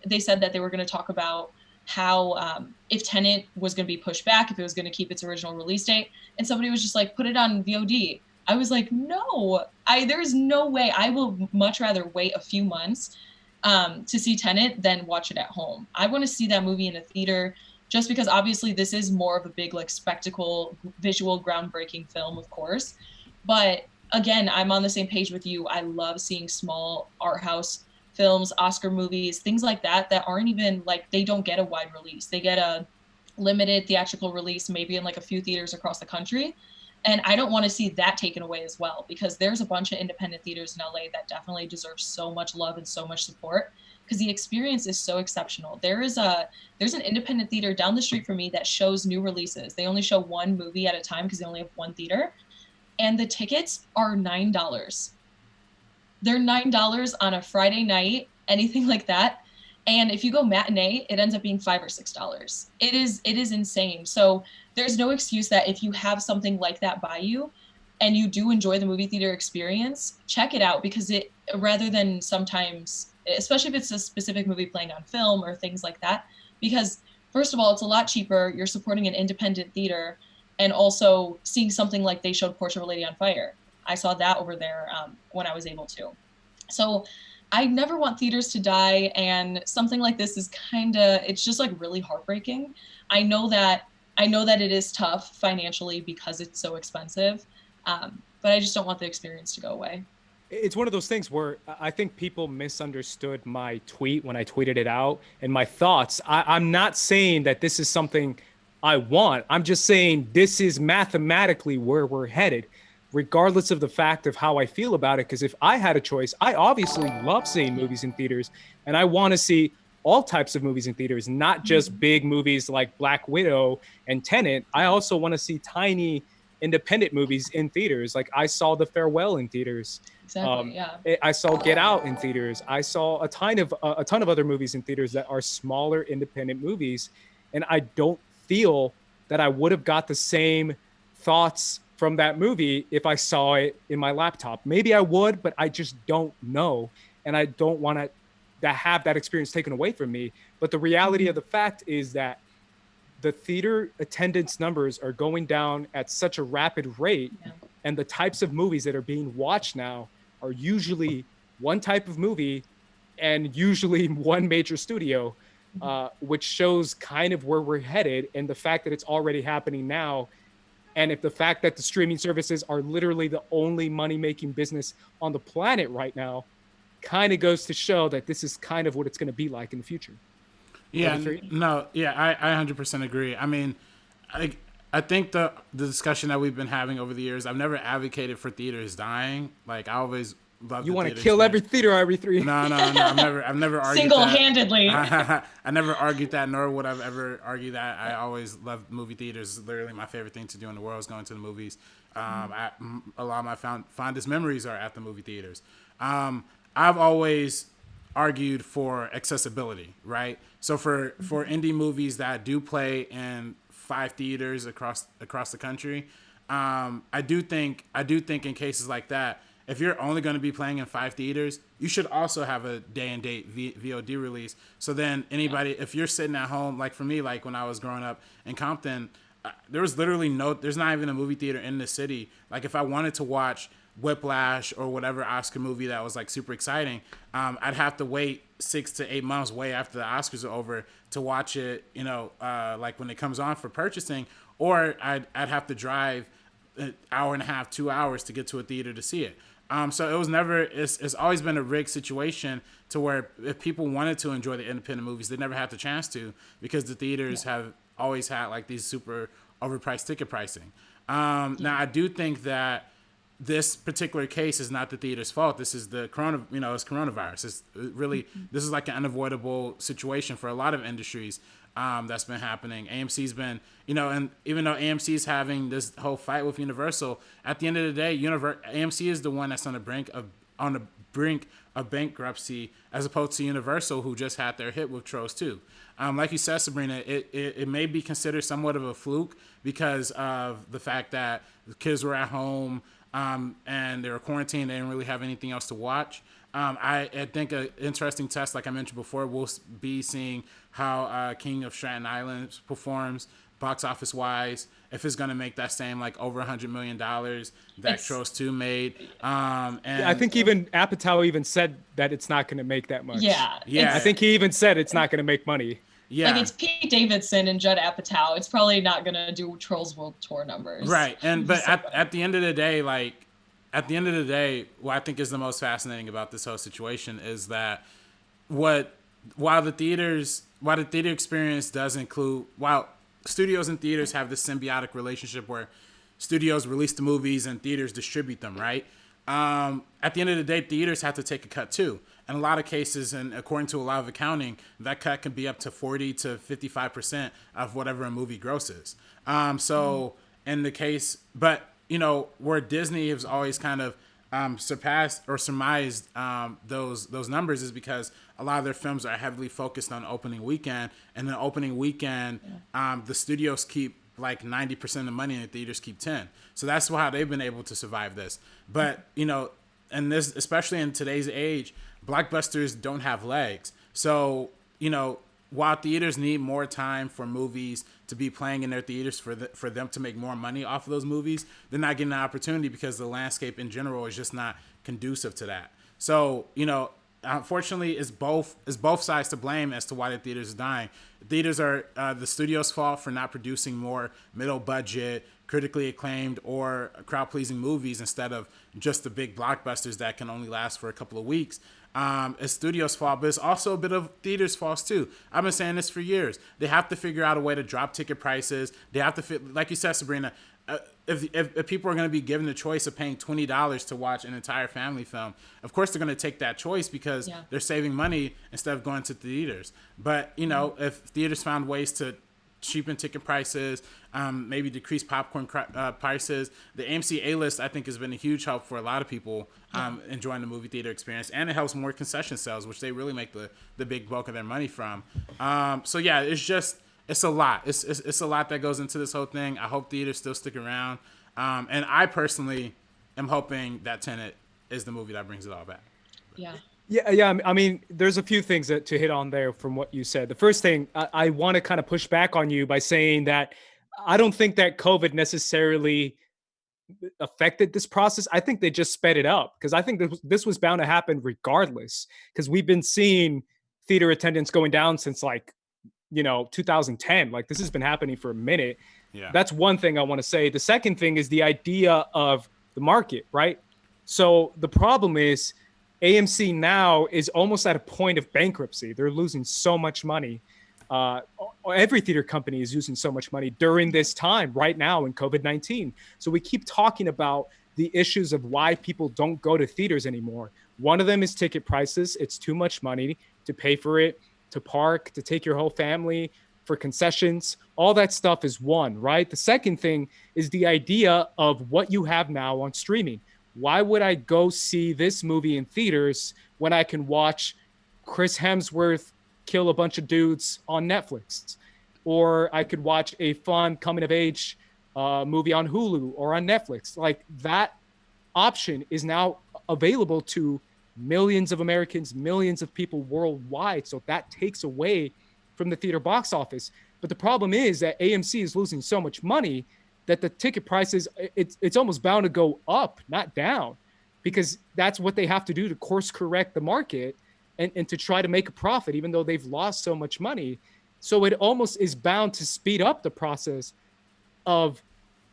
they said that they were going to talk about how if Tenet was going to be pushed back, if it was going to keep its original release date, and somebody was just like, put it on VOD. I was like, no, there's no way. I will much rather wait a few months to see Tenet than watch it at home. I want to see that movie in a theater, just because obviously this is more of a big like spectacle, visual, groundbreaking film, of course. But again, I'm on the same page with you. I love seeing small art house films, Oscar movies, things like that aren't even like, they don't get a wide release. They get a limited theatrical release, maybe in like a few theaters across the country. And I don't want to see that taken away as well, because there's a bunch of independent theaters in LA that definitely deserve so much love and so much support, because the experience is so exceptional. There's an independent theater down the street from me that shows new releases. They only show one movie at a time because they only have one theater, and the tickets are $9. They're $9 on a Friday night, anything like that. And if you go matinee, it ends up being $5 or $6. It is insane. So there's no excuse that if you have something like that by you and you do enjoy the movie theater experience, check it out, because it, rather than sometimes, especially if it's a specific movie playing on film or things like that, because first of all, it's a lot cheaper. You're supporting an independent theater, and also seeing something like they showed Portrait of a Lady on Fire. I saw that over there when I was able to. So I never want theaters to die, and something like this is it's just like really heartbreaking. I know that it is tough financially because it's so expensive, but I just don't want the experience to go away. It's one of those things where I think people misunderstood my tweet when I tweeted it out and my thoughts. I'm not saying that this is something I want. I'm just saying this is mathematically where we're headed, regardless of the fact of how I feel about it. Because if I had a choice, I obviously love seeing movies in theaters, and I want to see all types of movies in theaters, not just big movies like Black Widow and Tenet. I also want to see tiny independent movies in theaters. Like, I saw The Farewell in theaters. Exactly. Yeah. I saw Get Out in theaters. I saw a ton of other movies in theaters that are smaller independent movies, and I don't feel that I would have got the same thoughts from that movie if I saw it in my laptop. Maybe I would, but I just don't know. And I don't want to have that experience taken away from me. But the reality of the fact is that the theater attendance numbers are going down at such a rapid rate. Yeah. And the types of movies that are being watched now are usually one type of movie and usually one major studio, which shows kind of where we're headed, and the fact that it's already happening now. And if the fact that the streaming services are literally the only money-making business on the planet right now, kind of goes to show that this is kind of what it's going to be like in the future. Yeah, no, yeah, I 100% agree. I mean, I think the discussion that we've been having over the years, I've never advocated for theaters dying. Like, I always love. You want to kill every theater every 3? No. I've never argued single-handedly. I never argued that, nor would I've ever argued that. I always loved movie theaters. Literally, my favorite thing to do in the world is going to the movies. A lot of my fondest memories are at the movie theaters. I've always argued for accessibility, right? So for indie movies that do play in 5 theaters across the country, I do think in cases like that, if you're only going to be playing in 5 theaters, you should also have a day and date VOD release. So then anybody, if you're sitting at home, like for me, like when I was growing up in Compton, there was literally there's not even a movie theater in the city. Like if I wanted to watch Whiplash or whatever Oscar movie that was like super exciting, I'd have to wait 6 to 8 months way after the Oscars are over to watch it, like when it comes on for purchasing, or I'd have to drive an hour and a half, 2 hours to get to a theater to see it. So it was never, it's always been a rigged situation to where if people wanted to enjoy the independent movies, they never had the chance to, because the theaters have always had like these super overpriced ticket pricing. Now I do think that this particular case is not the theater's fault. This is the it's coronavirus. It's really, this is like an unavoidable situation for a lot of industries that's been happening. AMC's been, and even though AMC is having this whole fight with Universal, at the end of the day, AMC is the one that's on the brink of bankruptcy, as opposed to Universal, who just had their hit with Trolls 2. Like you said, Sabrina, it may be considered somewhat of a fluke because of the fact that the kids were at home and they were quarantined. They didn't really have anything else to watch. I think an interesting test, like I mentioned before, we'll be seeing how King of Staten Island performs box office wise, if it's going to make that same like over $100 million that Trolls 2 made. And I think even Apatow even said that it's not going to make that much. Yeah. I think he even said it's not going to make money. Yeah. Like, it's Pete Davidson and Judd Apatow. It's probably not going to do Trolls World Tour numbers. Right. But at the end of the day, what I think is the most fascinating about this whole situation is that while the theater experience does include, while studios and theaters have this symbiotic relationship where studios release the movies and theaters distribute them, right? At the end of the day, theaters have to take a cut too. In a lot of cases, and according to a lot of accounting, that cut can be up to 40 to 55% of whatever a movie grosses. So in the case, but where Disney has always kind of surpassed or surmised those numbers is because a lot of their films are heavily focused on opening weekend, and then opening weekend, the studios keep like 90% of the money and the theaters keep 10. So that's how they've been able to survive this. But, and this, especially in today's age, blockbusters don't have legs. So, while theaters need more time for movies to be playing in their theaters for them to make more money off of those movies, they're not getting the opportunity because the landscape in general is just not conducive to that. So, unfortunately, it's both sides to blame as to why the theaters are dying. Theaters are the studio's fault for not producing more middle budget, critically acclaimed, or crowd pleasing movies instead of just the big blockbusters that can only last for a couple of weeks. It's studio's fault, but it's also a bit of theaters' fault too. I've been saying this for years. They have to figure out a way to drop ticket prices. They have to like you said, Sabrina, if people are going to be given the choice of paying $20 to watch an entire family film, of course they're going to take that choice because they're saving money instead of going to theaters. But, if theaters found ways to cheapen ticket prices, maybe decrease popcorn prices, the AMC A-list, I think, has been a huge help for a lot of people enjoying the movie theater experience. And it helps more concession sales, which they really make the big bulk of their money from. So, yeah, it's a lot. It's a lot that goes into this whole thing. I hope theaters still stick around. And I personally am hoping that Tenet is the movie that brings it all back. Yeah. I mean, there's a few things to hit on there from what you said. The first thing, I want to kind of push back on you by saying that I don't think that COVID necessarily affected this process. I think they just sped it up because I think this was bound to happen regardless, because we've been seeing theater attendance going down since like, 2010. Like this has been happening for a minute. Yeah. That's one thing I want to say. The second thing is the idea of the market, right? So the problem is AMC now is almost at a point of bankruptcy. They're losing so much money. Every theater company is using so much money during this time right now in COVID-19. So we keep talking about the issues of why people don't go to theaters anymore. One of them is ticket prices. It's too much money to pay for it, to park, to take your whole family, for concessions. All that stuff is one, right? The second thing is the idea of what you have now on streaming. Why would I go see this movie in theaters when I can watch Chris Hemsworth kill a bunch of dudes on Netflix? Or I could watch a fun coming of age movie on Hulu or on Netflix. Like that option is now available to millions of Americans, millions of people worldwide. So that takes away from the theater box office. But the problem is that AMC is losing so much money that the ticket prices, it's almost bound to go up, not down, because that's what they have to do to course correct the market and to try to make a profit, even though they've lost so much money. So it almost is bound to speed up the process of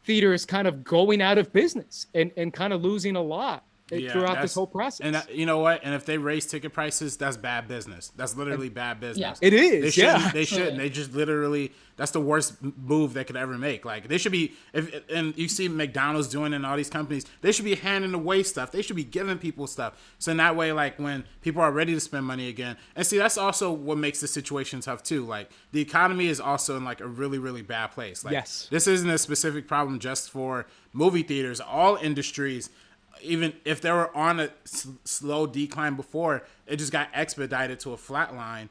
theaters kind of going out of business and kind of losing a lot throughout this whole process. And you know what? And if they raise ticket prices, that's bad business. That's literally bad business. It is. They shouldn't. They just literally, that's the worst move they could ever make. Like they should be, and you see McDonald's doing it and all these companies, they should be handing away stuff. They should be giving people stuff. So in that way, like when people are ready to spend money again, and see, that's also what makes the situation tough too. Like the economy is also in like a really, really bad place. Like this isn't a specific problem just for movie theaters. All industries, even if they were on a slow decline before, it just got expedited to a flat line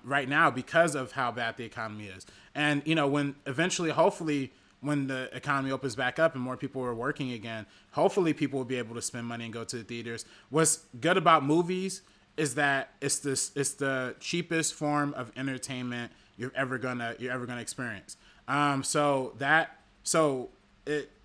right now because of how bad the economy is. And, when eventually, hopefully, when the economy opens back up and more people are working again, hopefully people will be able to spend money and go to the theaters. What's good about movies is that it's the cheapest form of entertainment you're ever gonna experience.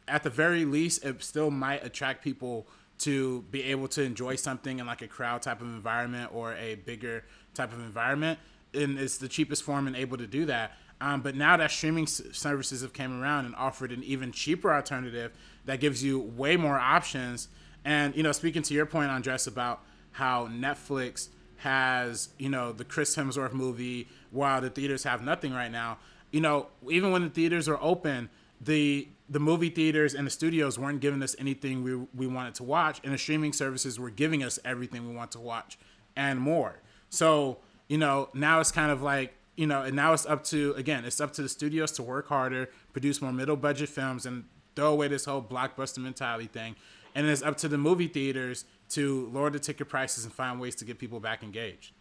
At the very least, it still might attract people to be able to enjoy something in like a crowd type of environment or a bigger type of environment. And it's the cheapest form and able to do that. But now that streaming services have came around and offered an even cheaper alternative that gives you way more options. And, speaking to your point, Andres, about how Netflix has, the Chris Hemsworth movie while the theaters have nothing right now, even when the theaters are open, the movie theaters and the studios weren't giving us anything we wanted to watch, and the streaming services were giving us everything we want to watch and more. So, now it's kind of like, and now it's up to the studios to work harder, produce more middle budget films, and throw away this whole blockbuster mentality thing. And it's up to the movie theaters to lower the ticket prices and find ways to get people back engaged.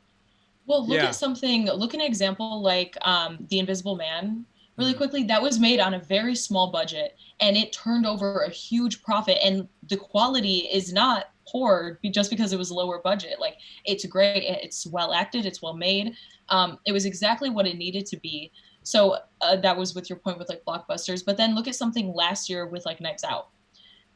Well, look at an example like The Invisible Man. Really quickly, that was made on a very small budget and it turned over a huge profit, and the quality is not poor just because it was lower budget. Like it's great, it's well acted, it's well made. It was exactly what it needed to be. So that was with your point with like blockbusters, but then look at something last year with like Knives Out.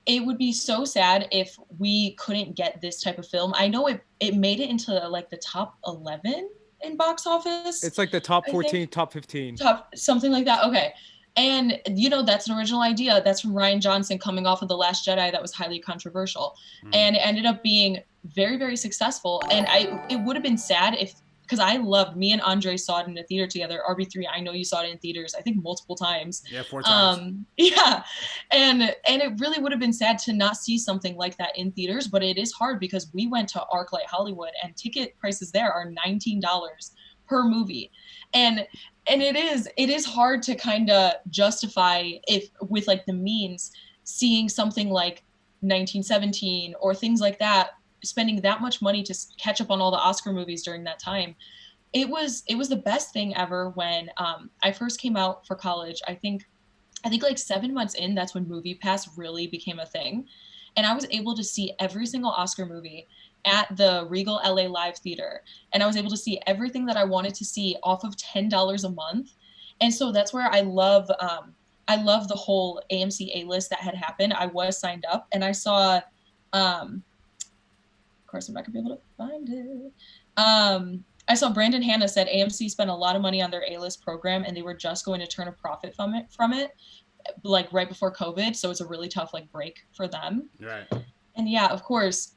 It would be so sad if we couldn't get this type of film. I know it made it into like the top 11 in box office. It's like the top 14, top 15. Something like that. Okay. And, that's an original idea. That's from Rian Johnson coming off of The Last Jedi. That was highly controversial. And it ended up being very, very successful. And it would have been sad because me and Andre saw it in the theater together. RB3, I know you saw it in theaters, I think multiple times. Yeah, 4 times. Yeah. And it really would have been sad to not see something like that in theaters, but it is hard because we went to ArcLight Hollywood and ticket prices there are $19 per movie. And it is hard to kind of justify if with like the means seeing something like 1917 or things like that, spending that much money to catch up on all the Oscar movies during that time. It was the best thing ever when I first came out for college. I think like 7 months in, that's when MoviePass really became a thing. And I was able to see every single Oscar movie at the Regal LA Live Theater. And I was able to see everything that I wanted to see off of $10 a month. And so that's where I love I love the whole AMC A-list that had happened. I was signed up, and I saw, of course, I'm not gonna be able to find it. I saw Brandon Hanna said AMC spent a lot of money on their A-list program, and they were just going to turn a profit from it, like right before COVID. So it's a really tough like break for them. Right. And yeah, of course,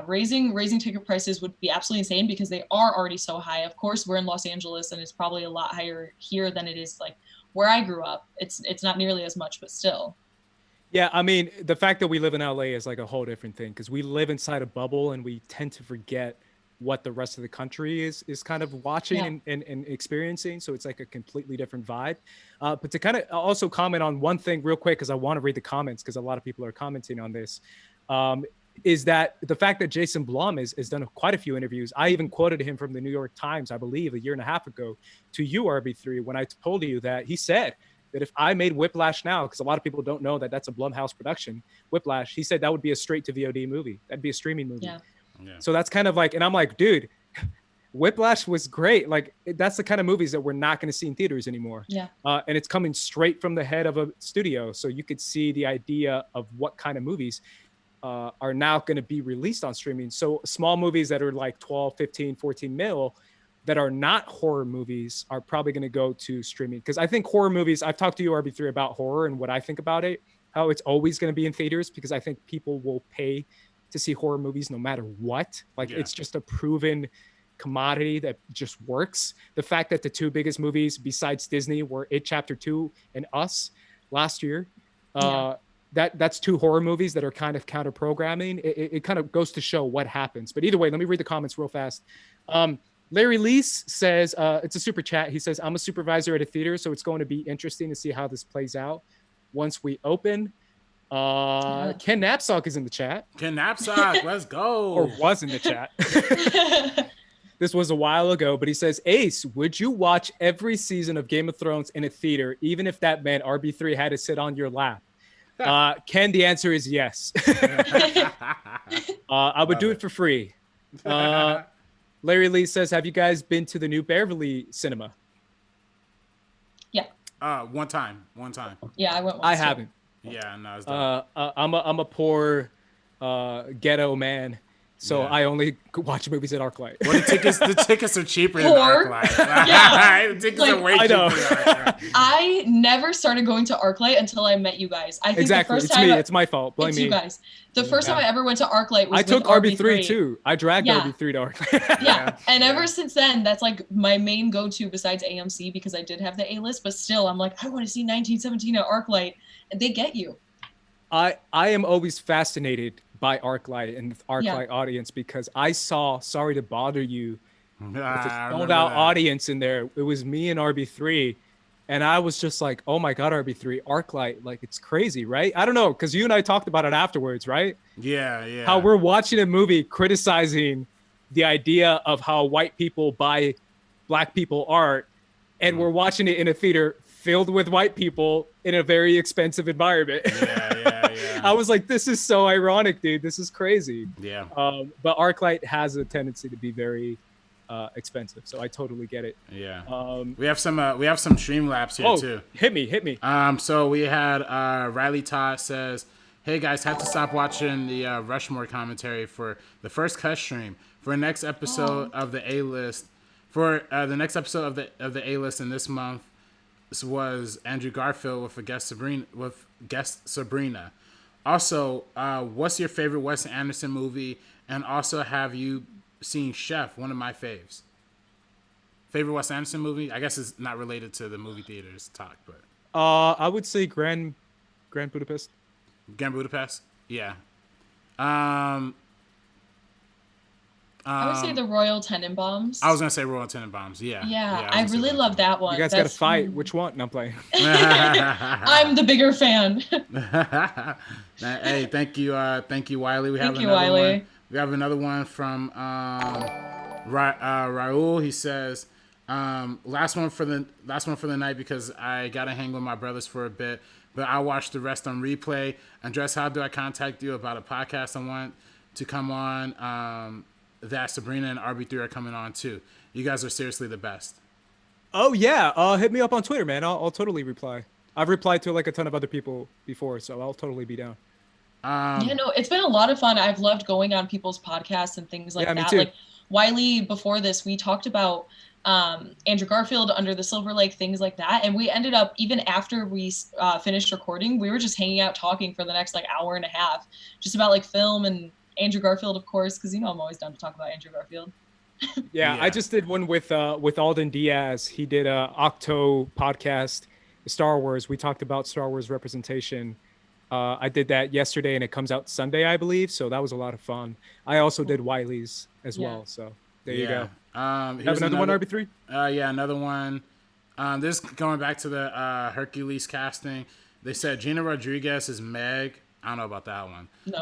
raising ticket prices would be absolutely insane because they are already so high. Of course, we're in Los Angeles, and it's probably a lot higher here than it is like where I grew up. It's not nearly as much, but still. Yeah, I mean, the fact that we live in LA is like a whole different thing because we live inside a bubble and we tend to forget what the rest of the country is kind of watching and experiencing. So it's like a completely different vibe. But to kind of also comment on one thing real quick, because I want to read the comments because a lot of people are commenting on this, is that the fact that Jason Blum has done quite a few interviews. I even quoted him from the New York Times, I believe, a year and a half ago to you, RB3, when I told you that he said that if I made Whiplash now, because a lot of people don't know that that's a Blumhouse production, Whiplash, he said that would be a straight to VOD movie. That'd be a streaming movie. Yeah. So that's kind of like, and I'm like, dude, Whiplash was great. Like that's the kind of movies that we're not going to see in theaters anymore. Yeah. And it's coming straight from the head of a studio. So you could see the idea of what kind of movies are now going to be released on streaming. So small movies that are like 12, 15, 14 mil that are not horror movies are probably going to go to streaming. Because I think horror movies, I've talked to you, RB3, about horror and what I think about it, how it's always going to be in theaters because I think people will pay to see horror movies no matter what. Like it's just a proven commodity that just works. The fact that the two biggest movies besides Disney were It Chapter 2 and Us last year, that's two horror movies that are kind of counter programming. It kind of goes to show what happens. But either way, let me read the comments real fast. Larry Lease says, it's a super chat. He says, I'm a supervisor at a theater, so it's going to be interesting to see how this plays out once we open. Ken Knapsack is in the chat. Ken Knapsack, let's go. Or was in the chat. This was a while ago, but he says, Ace, would you watch every season of Game of Thrones in a theater, even if that meant RB3 had to sit on your lap? Ken, the answer is yes. I would do it for free. Larry Lee says, have you guys been to the New Beverly Cinema? Yeah. One time. Yeah, I went once. I haven't. Yeah, no, it's dope. I'm a poor ghetto man, so I only watch movies at ArcLight. Well, the tickets are cheaper than ArcLight. Yeah. The tickets are way cheaper than ArcLight. I never started going to ArcLight until I met you guys. I think exactly. The first it's time me. It's my fault. Blame it's me. You guys. The first time I ever went to ArcLight was I took with RB3 too. I dragged RB3 to ArcLight. Yeah. And ever since then, that's like my main go-to besides AMC because I did have the A-list, but still I'm like, I want to see 1917 at ArcLight. And they get you. I am always fascinated by ArcLight and the ArcLight audience because I saw Sorry to Bother You with a sold out audience in there. It was me and RB3. And I was just like, oh my God, RB3, ArcLight, like it's crazy, right? I don't know, because you and I talked about it afterwards, right? Yeah. How we're watching a movie criticizing the idea of how white people buy black people art. And we're watching it in a theater filled with white people in a very expensive environment. Yeah. I was like, this is so ironic, dude. This is crazy. Yeah. But ArcLight has a tendency to be very expensive, so I totally get it. Yeah. We have some Streamlabs here too. Hit me. So we had Riley Todd says, "Hey guys, had to stop watching the Rushmore commentary for the first cut stream for the next episode of the A list. For the next episode of the A list in this month, this was Andrew Garfield with guest Sabrina. Also, what's your favorite Wes Anderson movie? And also, have you seen Chef? One of my faves. Favorite Wes Anderson movie? I guess it's not related to the movie theaters talk, but I would say Grand Budapest. Grand Budapest? Yeah. I would say the Royal Tenenbaums. I was gonna say Royal Tenenbaums. Yeah. Yeah, I really love that one. You guys got to fight. Which one? No, I'm playing. I'm the bigger fan. Hey, thank you, Wiley. Thank you, Wiley. We have another one from Raul. He says, last one for the night because I gotta hang with my brothers for a bit, but I'll watch the rest on replay. Andres, how do I contact you about a podcast I want to come on? That Sabrina and RB3 are coming on too. You guys are seriously the best. Oh yeah, hit me up on Twitter, man. I'll totally reply. I've replied to like a ton of other people before, so I'll totally be down. Yeah, no, it's been a lot of fun. I've loved going on people's podcasts and things like Yeah, me that. too. Like Wiley, before this, we talked about Andrew Garfield, Under the Silver Lake, things like that. And we ended up, even after we finished recording, we were just hanging out talking for the next like hour and a half, just about like film and Andrew Garfield, of course, because you know I'm always down to talk about Andrew Garfield. Yeah, I just did one with Alden Diaz. He did a Octo podcast, Star Wars. We talked about Star Wars representation. I did that yesterday, and it comes out Sunday, I believe. So that was a lot of fun. I also did Wiley's as well. So there you go. Have another one, RB3? Yeah, another one. This going back to the Hercules casting. They said Gina Rodriguez is Meg. I don't know about that one. No.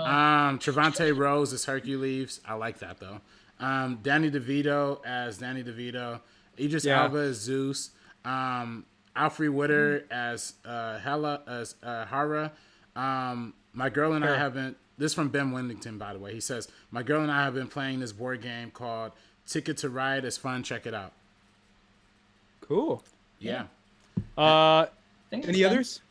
Trevante Rose is Hercules. I like that though. Danny DeVito as Danny DeVito. Idris Elba as Zeus. Alfre Witter as Hera. My girl and I have been. This is from Ben Wendington, by the way. He says, "My girl and I have been playing this board game called Ticket to Ride. It's fun. Check it out." Cool. Yeah. Any others?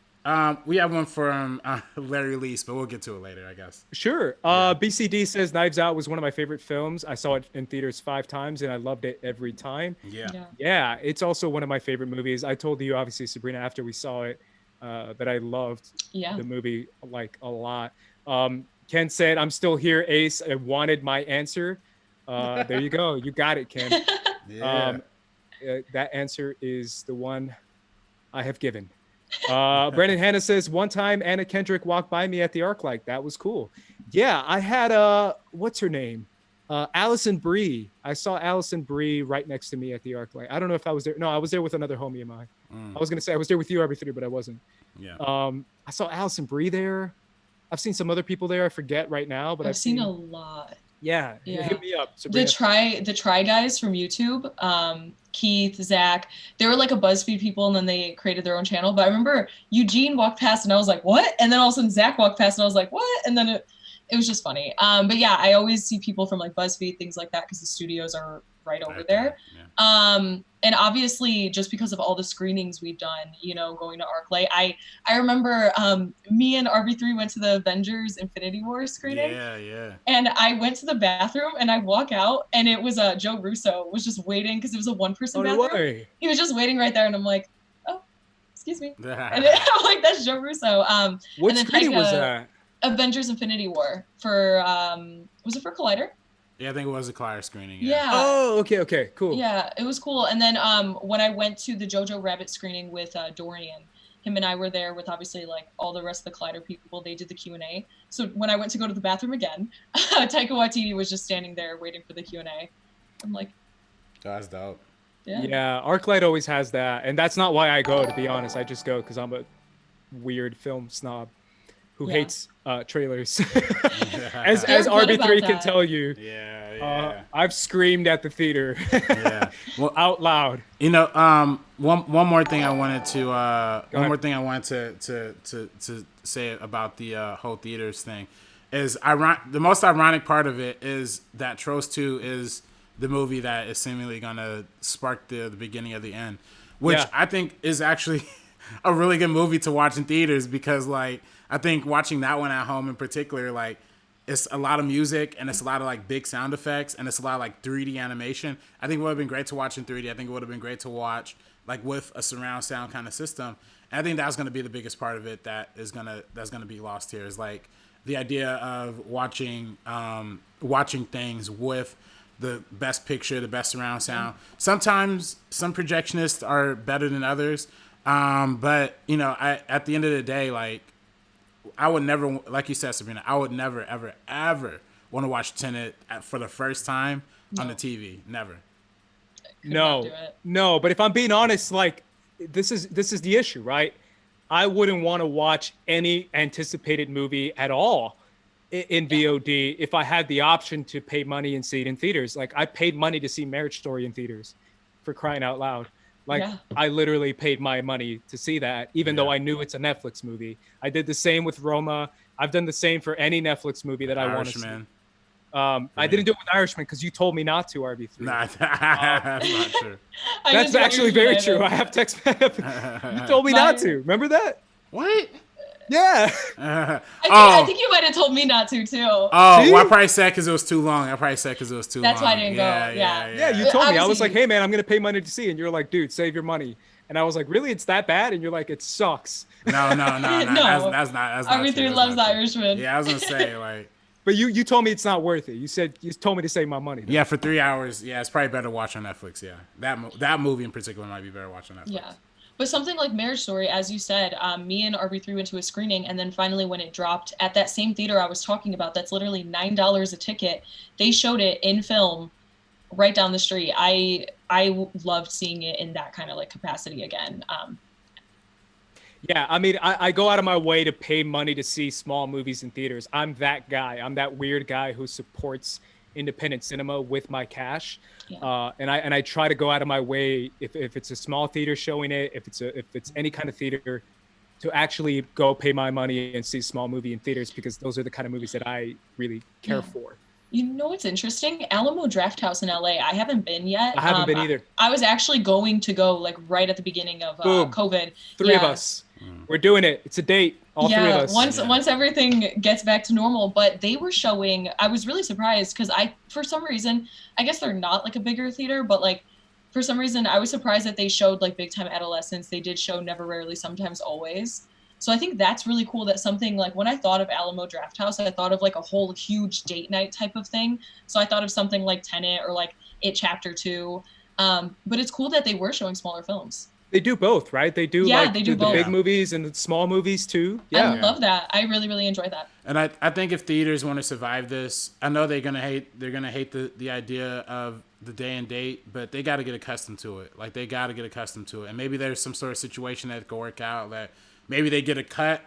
We have one from Larry Lease, but we'll get to it later, I guess. Sure. BCD says Knives Out was one of my favorite films. I saw it in theaters 5 times, and I loved it every time. Yeah. It's also one of my favorite movies. I told you, obviously, Sabrina, after we saw it, that I loved the movie like a lot. Ken said, "I'm still here, Ace. I wanted my answer." There you go. You got it, Ken. That answer is the one I have given. Brandon Hanna says, "One time Anna Kendrick walked by me at the ArcLight. That was cool." Yeah, I had what's her name? Allison Brie. I saw Allison Brie right next to me at the ArcLight. I don't know if I was there. No, I was there with another homie of mine. I was gonna say I was there with you, RB3, but I wasn't. Yeah. I saw Allison Brie there. I've seen some other people there. I forget right now, but I've seen a lot. Yeah. Hit me up, Sabrina. The Try guys from YouTube, Keith, Zach, they were like a BuzzFeed people, and then they created their own channel. But I remember Eugene walked past, and I was like, "What?" And then all of a sudden Zach walked past, and I was like, "What?" And then it was just funny. But yeah, I always see people from like BuzzFeed, things like that, because the studios are right over there. Yeah. And obviously, just because of all the screenings we've done, you know, going to ArcLight, I remember me and RB3 went to the Avengers Infinity War screening. Yeah. And I went to the bathroom, and I walk out, and it was Joe Russo was just waiting, because it was a one-person bathroom. Way. He was just waiting right there, and I'm like, "Oh, excuse me." And I'm like, "That's Joe Russo." What screening was that? Avengers Infinity War for was it for Collider? Yeah, I think it was a Collider screening. Yeah. Oh, okay, cool. Yeah, it was cool. And then when I went to the Jojo Rabbit screening with Dorian, him and I were there with obviously like all the rest of the Collider people. They did the Q&A. So when I went to go to the bathroom again, Taika Waititi was just standing there waiting for the Q&A. I'm like, that's dope. Yeah, ArcLight always has that, and that's not why I go. To be honest, I just go because I'm a weird film snob who hates trailers. as RB3 can tell you. I've screamed at the theater out loud. You know, one more thing I wanted to say about the whole theaters thing is the most ironic part of it is that Trolls 2 is the movie that is seemingly going to spark the beginning of the end, which I think is actually a really good movie to watch in theaters, because like I think watching that one at home in particular, like it's a lot of music and it's a lot of like big sound effects and it's a lot of like 3D animation. I think it would have been great to watch in 3D. I think it would have been great to watch like with a surround sound kind of system. And I think that's going to be the biggest part of it that's going to be lost here, is like the idea of watching things with the best picture, the best surround sound. Sometimes some projectionists are better than others. But you know, at the end of the day, like I would never, like you said, Sabrina, I would never, ever, ever want to watch Tenet for the first time on the TV. Never. No. But if I'm being honest, like this is the issue, right? I wouldn't want to watch any anticipated movie at all in VOD if I had the option to pay money and see it in theaters. Like I paid money to see Marriage Story in theaters, for crying out loud. Like I literally paid my money to see that, even though I knew it's a Netflix movie. I did the same with Roma. I've done the same for any Netflix movie that I want to see. I didn't do it with Irishman because you told me not to, RB3. Nah, that's not true. That's actually very true. I have text. You told me not to. Remember that? What? Yeah. I think you might have told me not to too. Oh, well, I probably said because it was too long. That's why I didn't go. Yeah, you told me. I was like, hey, man, I'm going to pay money to see. And you're like, dude, save your money. And I was like, really? It's that bad? And you're like, it sucks. No. That's not RB3 loves Irishman. Yeah, I was going to say, like. But you told me it's not worth it. You told me to save my money. Though. Yeah, for 3 hours. Yeah, it's probably better to watch on Netflix. Yeah, that movie in particular might be better to watch on Netflix. Yeah. But something like Marriage Story, as you said, me and RB3 went to a screening, and then finally when it dropped at that same theater I was talking about, that's literally $9 a ticket, they showed it in film right down the street. I loved seeing it in that kind of like capacity again. Yeah, I mean, I go out of my way to pay money to see small movies in theaters. I'm that guy. I'm that weird guy who supports independent cinema with my cash. Yeah. And I try to go out of my way if it's a small theater showing it, if it's any kind of theater, to actually go pay my money and see a small movie in theaters, because those are the kind of movies that I really care for. You know what's interesting? Alamo Drafthouse in LA. I haven't been yet. I haven't been either. I was actually going to go like right at the beginning of COVID. Three of us. We're doing it. It's a date. All three of us. Once everything gets back to normal. But they were showing, I was really surprised because for some reason, I guess they're not like a bigger theater, but like for some reason I was surprised that they showed like Big Time Adolescence. They did show Never, Rarely, Sometimes, Always. So I think that's really cool that something like, when I thought of Alamo Drafthouse, I thought of like a whole huge date night type of thing. So I thought of something like Tenet or like It Chapter 2. But it's cool that they were showing smaller films. They do both, right? They do the big movies and the small movies too. Yeah. I love that. I really, really enjoy that. And I think if theaters want to survive this, I know they're gonna hate the idea of the day and date, but they got to get accustomed to it. Like they got to get accustomed to it. And maybe there's some sort of situation that could work out that maybe they get a cut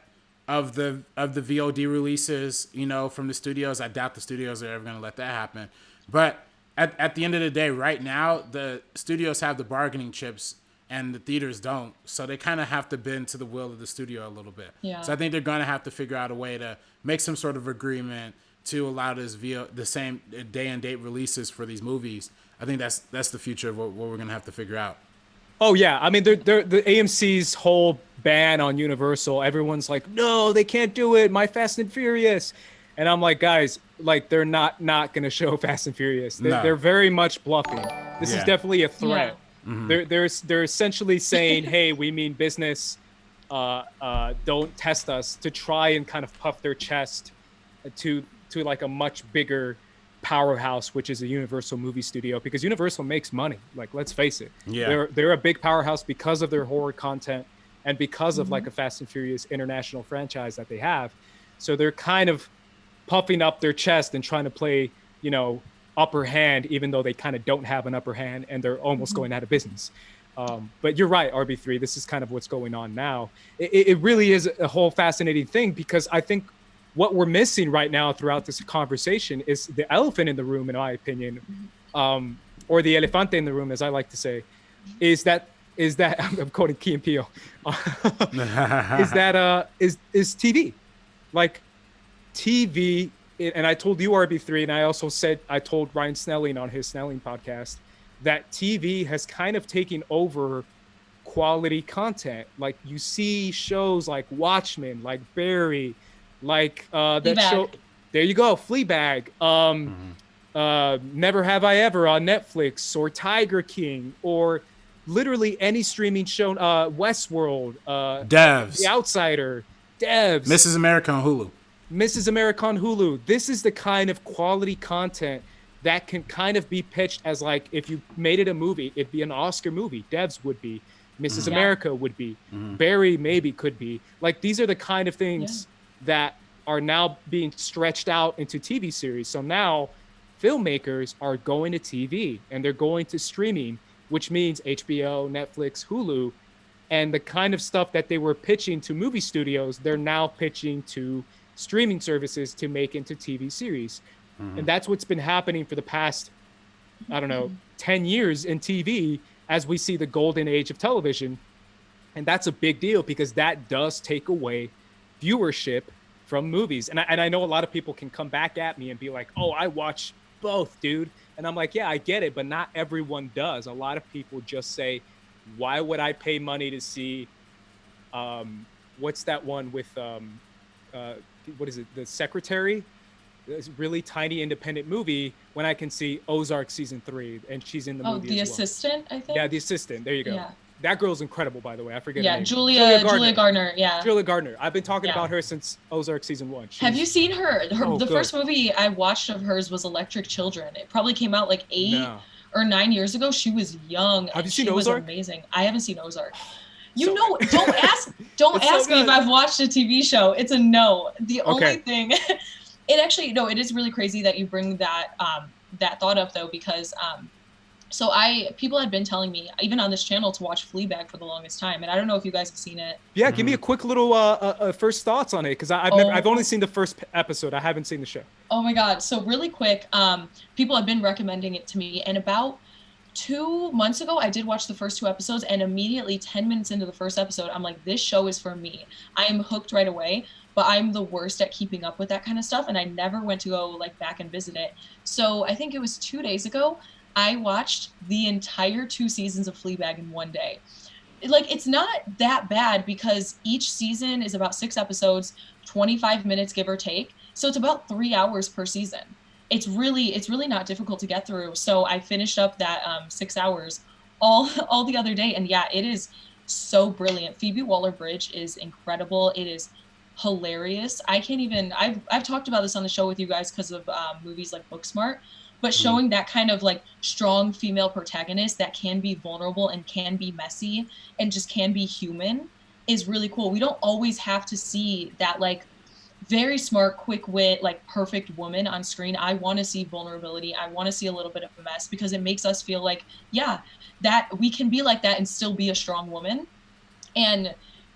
of the VOD releases, from the studios. I doubt the studios are ever gonna let that happen. But at the end of the day, right now, the studios have the bargaining chips and the theaters don't. So they kind of have to bend to the will of the studio a little bit. Yeah. So I think they're going to have to figure out a way to make some sort of agreement to allow the same day and date releases for these movies. I think that's the future of what we're going to have to figure out. Oh, yeah. I mean, the AMC's whole ban on Universal, everyone's like, no, they can't do it. My Fast and Furious. And I'm like, guys, like they're not going to show Fast and Furious. They're very much bluffing. This is definitely a threat. Yeah. Mm-hmm. They're essentially saying, hey, we mean business. Don't test us, to try and kind of puff their chest to like a much bigger powerhouse, which is a Universal movie studio, because Universal makes money. Like, let's face it. Yeah. They're a big powerhouse because of their horror content and because of like a Fast and Furious international franchise that they have. So they're kind of puffing up their chest and trying to play, upper hand, even though they kind of don't have an upper hand and they're almost going out of business. But you're right, RB3, this is kind of what's going on now. It really is a whole fascinating thing, because I think what we're missing right now throughout this conversation is the elephant in the room, in my opinion, or the elefante in the room, as I like to say, is that I'm quoting Key and Peele, is TV. Like TV, and I told you, RB3, and I told Ryan Snelling on his Snelling podcast that TV has kind of taken over quality content. Like you see shows like Watchmen, like Barry, like that show. There you go, Fleabag. Never Have I Ever on Netflix, or Tiger King, or literally any streaming show. Westworld, Devs, The Outsider, Devs, Mrs. America on Hulu. Mrs. America on Hulu. This is the kind of quality content that can kind of be pitched as like, if you made it a movie, it'd be an Oscar movie. Devs would be. Mrs. America would be. Barry maybe could be. Like, these are the kind of things that are now being stretched out into TV series. So now filmmakers are going to TV and they're going to streaming, which means HBO, Netflix, Hulu. And the kind of stuff that they were pitching to movie studios, they're now pitching to streaming services to make into TV series. And that's what's been happening for the past, 10 years in TV, as we see the golden age of television. And that's a big deal, because that does take away viewership from movies. And I know a lot of people can come back at me and be like, oh, I watch both, dude. And I'm like, yeah, I get it, but not everyone does. A lot of people just say, why would I pay money to see what's that one with uh, what is it, The Secretary? This really tiny independent movie when I can see Ozark season 3 and she's in the movie. The as well. Assistant, I think. Yeah, The Assistant. There you go. Yeah. That girl's incredible, by the way. I forget her Yeah, name. Julia Gardner. Yeah. Julia Gardner. I've been talking Yeah. about her since Ozark season 1. Have you seen her? Oh, the good. first movie I watched of hers was Electric Children. It probably came out like 8 or 9 years ago. She was young. Have you seen she Ozark? Was amazing. I haven't seen Ozark. So Don't ask It's so ask me if good. I've watched a TV show. It's a no. The Okay. only thing it actually no, it is really crazy that you bring that that thought up though, because so people had been telling me even on this channel to watch Fleabag for the longest time, and I don't know if you guys have seen it. Yeah, give me a quick little first thoughts on it, because I've only seen the first episode. I haven't seen the show. Oh my god! So really quick, people have been recommending it to me, and about 2 months ago, I did watch the first 2 episodes, and immediately 10 minutes into the first episode, I'm like, this show is for me. I am hooked right away, but I'm the worst at keeping up with that kind of stuff, and I never went to go like back and visit it. So I think it was 2 days ago, I watched the entire 2 seasons of Fleabag in one day. Like, it's not that bad because each season is about 6 episodes, 25 minutes, give or take. So it's about 3 hours per season. It's really not difficult to get through. So I finished up that 6 hours all the other day, and yeah, it is so brilliant. Phoebe Waller-Bridge is incredible. It is hilarious. I've talked about this on the show with you guys because of movies like Booksmart, but showing that kind of like strong female protagonist that can be vulnerable and can be messy and just can be human is really cool. We don't always have to see that like very smart, quick wit, like perfect woman on screen. I want to see vulnerability. I want to see a little bit of a mess because it makes us feel like, yeah, that we can be like that and still be a strong woman. And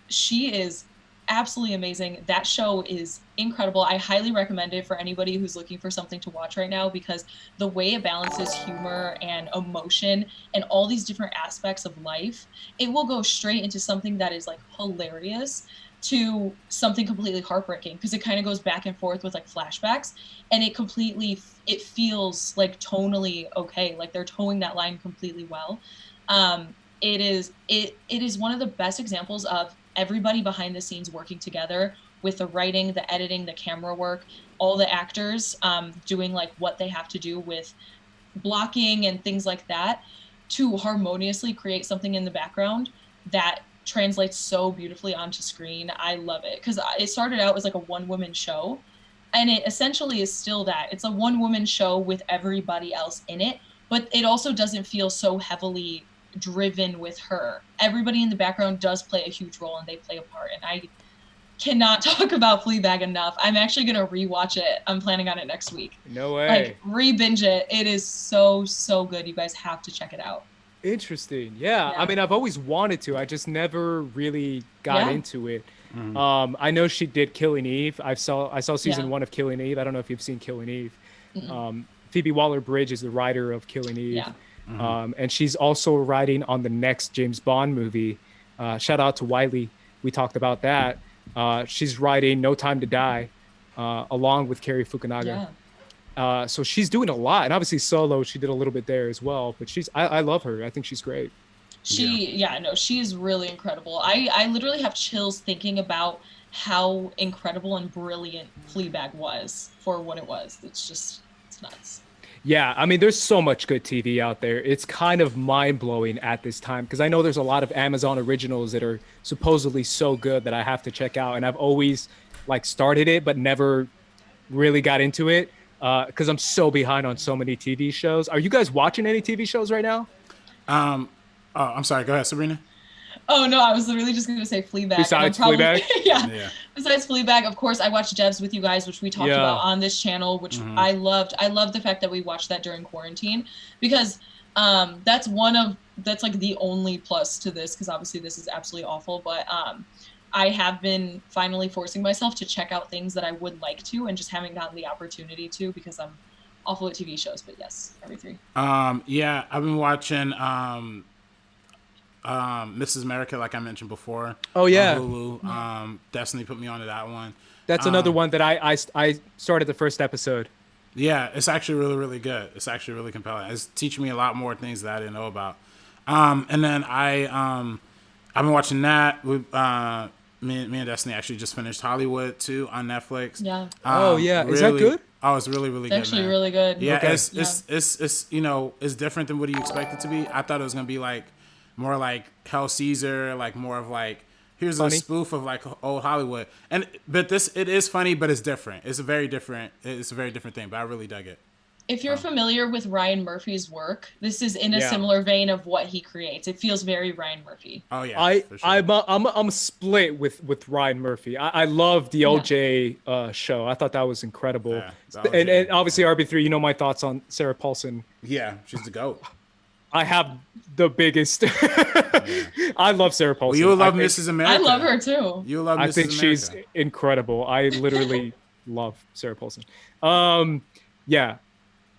she is absolutely amazing. That show is incredible. I highly recommend it for anybody who's looking for something to watch right now, because the way it balances humor and emotion and all these different aspects of life, it will go straight into something that is like hilarious to something completely heartbreaking, because it kind of goes back and forth with like flashbacks, and it feels like tonally okay, like they're towing that line completely well. It is one of the best examples of everybody behind the scenes working together with the writing, the editing, the camera work, all the actors doing like what they have to do with blocking and things like that to harmoniously create something in the background that translates so beautifully onto screen. I love it because it started out as like a one-woman show, and it essentially is still that. It's a one-woman show with everybody else in it, but it also doesn't feel so heavily driven with her. Everybody in the background does play a huge role and they play a part, and I cannot talk about Fleabag enough. I'm actually gonna rewatch it. I'm planning on it next week. No way. Like re-binge it. It is so good. You guys have to check it out. Interesting. Yeah. I mean, I've always wanted to. I just never really got into it. I know she did Killing Eve. I saw season 1 of Killing Eve. I don't know if you've seen Killing Eve. Phoebe Waller-Bridge is the writer of Killing Eve. And she's also writing on the next James Bond movie. Shout out to Wiley. We talked about that. She's writing No Time to Die along with Cary Fukunaga. So she's doing a lot, and obviously Solo, she did a little bit there as well, but I love her. I think she's great. She's really incredible. I literally have chills thinking about how incredible and brilliant Fleabag was for what it was. It's nuts. Yeah, I mean, there's so much good TV out there. It's kind of mind-blowing at this time, because I know there's a lot of Amazon originals that are supposedly so good that I have to check out, and I've always like started it but never really got into it. Because I'm so behind on so many TV shows. Are you guys watching any TV shows right now? I'm sorry. Go ahead, Sabrina. Oh no, I was literally just gonna say Fleabag. Besides Fleabag? yeah. Besides Fleabag, of course, I watched Devs with you guys, which we talked about on this channel, which I loved. I love the fact that we watched that during quarantine, because that's like the only plus to this, because obviously this is absolutely awful, but I have been finally forcing myself to check out things that I would like to and just haven't gotten the opportunity to because I'm awful at TV shows. But yes, every three. I've been watching Mrs. America, like I mentioned before. Oh, yeah. On Hulu. Destiny put me onto that one. That's another one that I started the first episode. Yeah, it's actually really, really good. It's actually really compelling. It's teaching me a lot more things that I didn't know about. And then I've been watching that. Me and Destiny actually just finished Hollywood too on Netflix. Yeah. Oh yeah, is that good? Oh, it's really, really good. Actually, man. really good. Yeah, Okay. it's it's different than what you expect it to be. I thought it was gonna be like more like Hell Caesar, like more of like here's Funny. a spoof of like old Hollywood. But it is funny, but it's different. It's a very different thing. But I really dug it. If you're familiar with Ryan Murphy's work, this is in a similar vein of what he creates. It feels very Ryan Murphy. Oh yeah, for sure. I'm split with Ryan Murphy. I love the OJ show. I thought that was incredible. Yeah, and obviously RB3, you know my thoughts on Sarah Paulson. Yeah, she's the GOAT. I have the biggest. I love Sarah Paulson. Well, you love Mrs. America. I love her too. You love Mrs. I think America. she's incredible. I literally love Sarah Paulson. Yeah.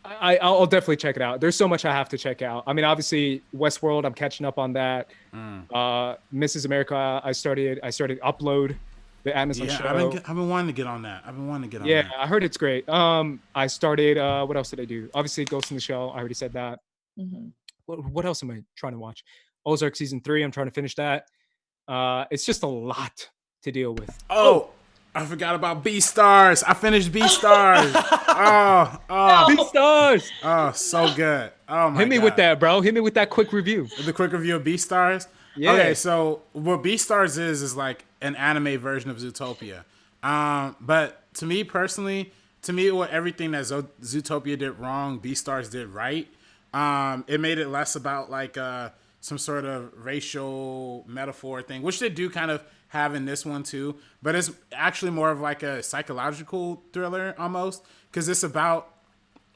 I'll definitely check it out. There's so much I have to check out. I mean, obviously Westworld, I'm catching up on that. Mrs. America, I started Upload, the Amazon show. I've been wanting to get on that. Yeah, I heard it's great. I started what else did I do? Obviously Ghost in the Shell. I already said that. Mm-hmm. What else am I trying to watch? Ozark season 3. I'm trying to finish that. It's just a lot to deal with. Oh, I forgot about Beastars. I finished Beastars. oh, Beastars. Oh, so good. Oh my God. Hit me with that, bro. Hit me with that quick review. The quick review of Beastars. Yeah. Okay, so what Beastars is like an anime version of Zootopia. But to me personally, what everything that Zootopia did wrong, Beastars did right. It made it less about like some sort of racial metaphor thing, which they do kind of have in this one too, but it's actually more of like a psychological thriller almost, because it's about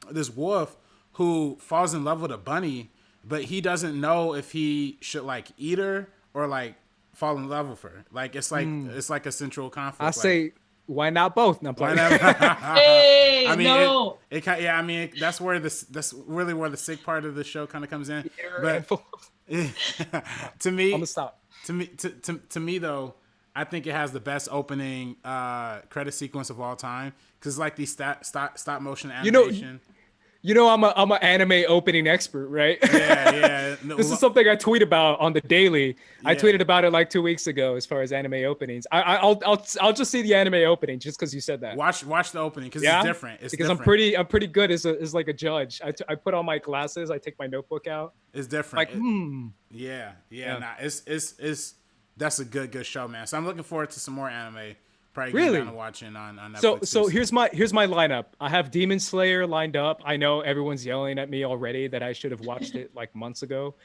this wolf who falls in love with a bunny, but he doesn't know if he should like eat her or like fall in love with her. Like it's like a central conflict. I say, why not both? No, hey, I mean, no. I mean, that's really where the sick part of the show kind of comes in. But to me, I'm gonna stop. To me though, I think it has the best opening credit sequence of all time, because like these stop motion animation. You know, I'm an anime opening expert, right? Yeah. This is something I tweet about on the daily. Yeah. I tweeted about it like 2 weeks ago as far as anime openings. I'll just see the anime opening just because you said that. Watch the opening because it's different. Because I'm pretty good as like a judge. I put on my glasses. I take my notebook out. It's different. Like Yeah. Nah, it's that's a good show, man. So I'm looking forward to some more anime. Probably really down to watching on Netflix. So here's my lineup. I have Demon Slayer lined up. I know everyone's yelling at me already that I should have watched it like months ago.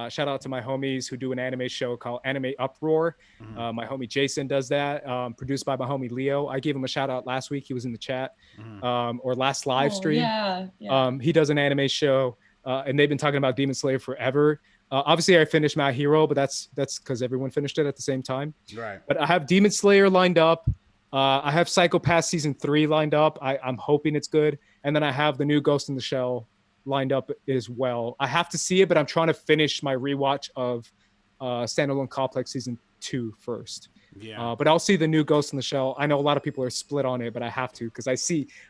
Shout out to my homies who do an anime show called Anime Uproar. Mm-hmm. My homie Jason does that. Produced by my homie Leo. I gave him a shout out last week. He was in the chat. Or last live stream. Yeah. He does an anime show, and they've been talking about Demon Slayer forever. Obviously, I finished My Hero, but that's because everyone finished it at the same time. Right. But I have Demon Slayer lined up. I have Psycho Pass season 3 lined up. I'm hoping it's good. And then I have the new Ghost in the Shell lined up as well. I have to see it, but I'm trying to finish my rewatch of Standalone Complex season 2 first. Yeah. But I'll see the new Ghost in the Shell. I know a lot of people are split on it, but I have to because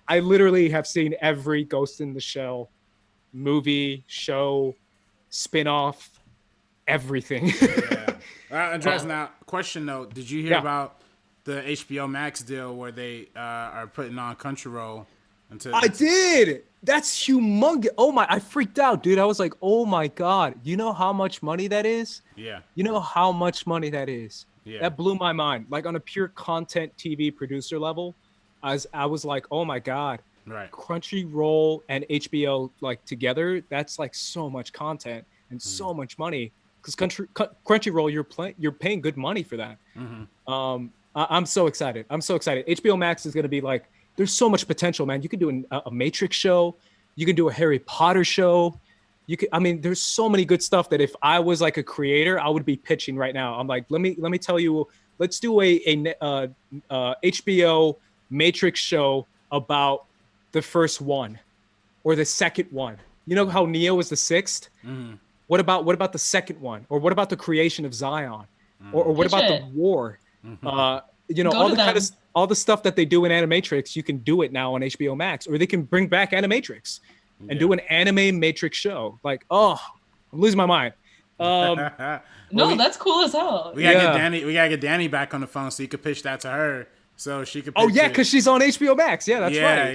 I literally have seen every Ghost in the Shell movie, show, spin-off, everything. Andres, now question though, did you hear about the HBO Max deal where they are putting on Crunchyroll? I did. That's humongous. Oh my! I freaked out, dude. I was like, "Oh my God!" You know how much money that is? Yeah. You know how much money that is? Yeah. That blew my mind. Like on a pure content TV producer level, I was like, "Oh my God!" Right. Crunchyroll and HBO like together, that's like so much content and so much money. Because Crunchyroll, you're paying good money for that. Mm-hmm. I'm so excited. HBO Max is going to be like, there's so much potential, man. You could do a Matrix show. You can do a Harry Potter show. There's so many good stuff that if I was like a creator, I would be pitching right now. I'm like, let me tell you, let's do a HBO Matrix show about the first one or the second one. You know how Neo was the sixth? Mm-hmm. What about the second one? Or what about the creation of Zion? Or what Pitch about it. the war? Go All to the kind of them. all the stuff that they do in Animatrix, you can do it now on HBO Max, or they can bring back Animatrix and do an anime Matrix show. Like, oh, I'm losing my mind. No, that's cool as hell. We gotta Yeah. get Danny. We gotta get Danny back on the phone so you could pitch that to her, so she could. Oh pitch yeah, it. because she's on HBO Max. Yeah, that's right.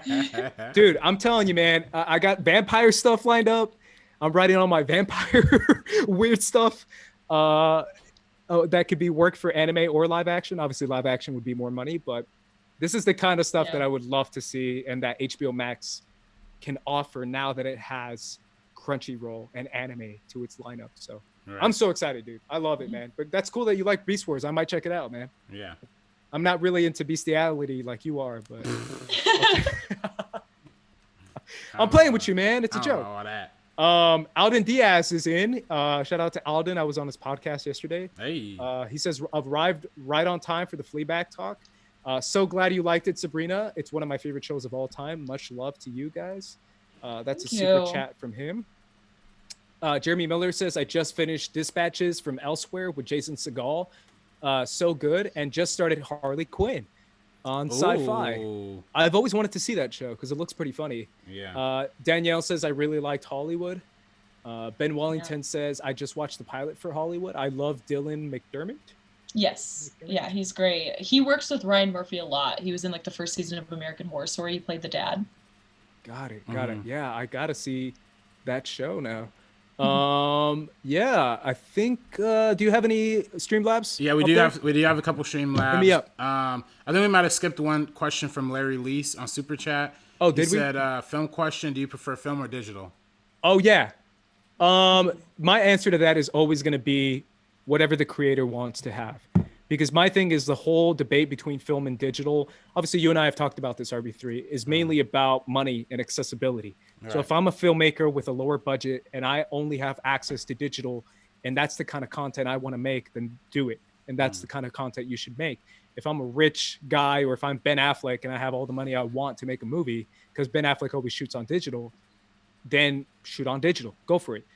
Yeah. Dude, I'm telling you, man, I got vampire stuff lined up. I'm writing on my vampire weird stuff. That could be work for anime or live action. Obviously, live action would be more money, but this is the kind of stuff that I would love to see and that HBO Max can offer now that it has Crunchyroll and anime to its lineup. So I'm so excited, dude. I love it, man. But that's cool that you like Beast Wars. I might check it out, man. Yeah. I'm not really into bestiality like you are, but I'm playing with you, man. It's a joke. All that. Alden Diaz is in. Shout out to Alden. I was on his podcast yesterday. Hey. He says, arrived right on time for the Fleabag talk. So glad you liked it, Sabrina. It's one of my favorite shows of all time. Much love to you guys. That's a super chat from him. Jeremy Miller says, I just finished Dispatches from Elsewhere with Jason Segel. So good. And just started Harley Quinn on Sci-Fi. Ooh. I've always wanted to see that show because it looks pretty funny. Yeah. Danielle says, I really liked Hollywood. Ben Wellington says, I just watched the pilot for Hollywood. I love Dylan McDermott. Yes. Yeah, he's great. He works with Ryan Murphy a lot. He was in like the first season of American Horror Story. He played the dad. Got it. Yeah, I got to see that show now. Yeah, I think, do you have any Streamlabs? Yeah, we do have a couple Streamlabs. Hit me up. I think we might have skipped one question from Larry Lease on Super Chat. Oh, did he we? said, film question, do you prefer film or digital? Oh, yeah. My answer to that is always going to be whatever the creator wants to have. Because my thing is the whole debate between film and digital, obviously you and I have talked about this, RB3, is mainly about money and accessibility. Right. So if I'm a filmmaker with a lower budget and I only have access to digital and that's the kind of content I want to make, then do it. And that's the kind of content you should make. If I'm a rich guy or if I'm Ben Affleck and I have all the money I want to make a movie, because Ben Affleck always shoots on digital, then shoot on digital, go for it.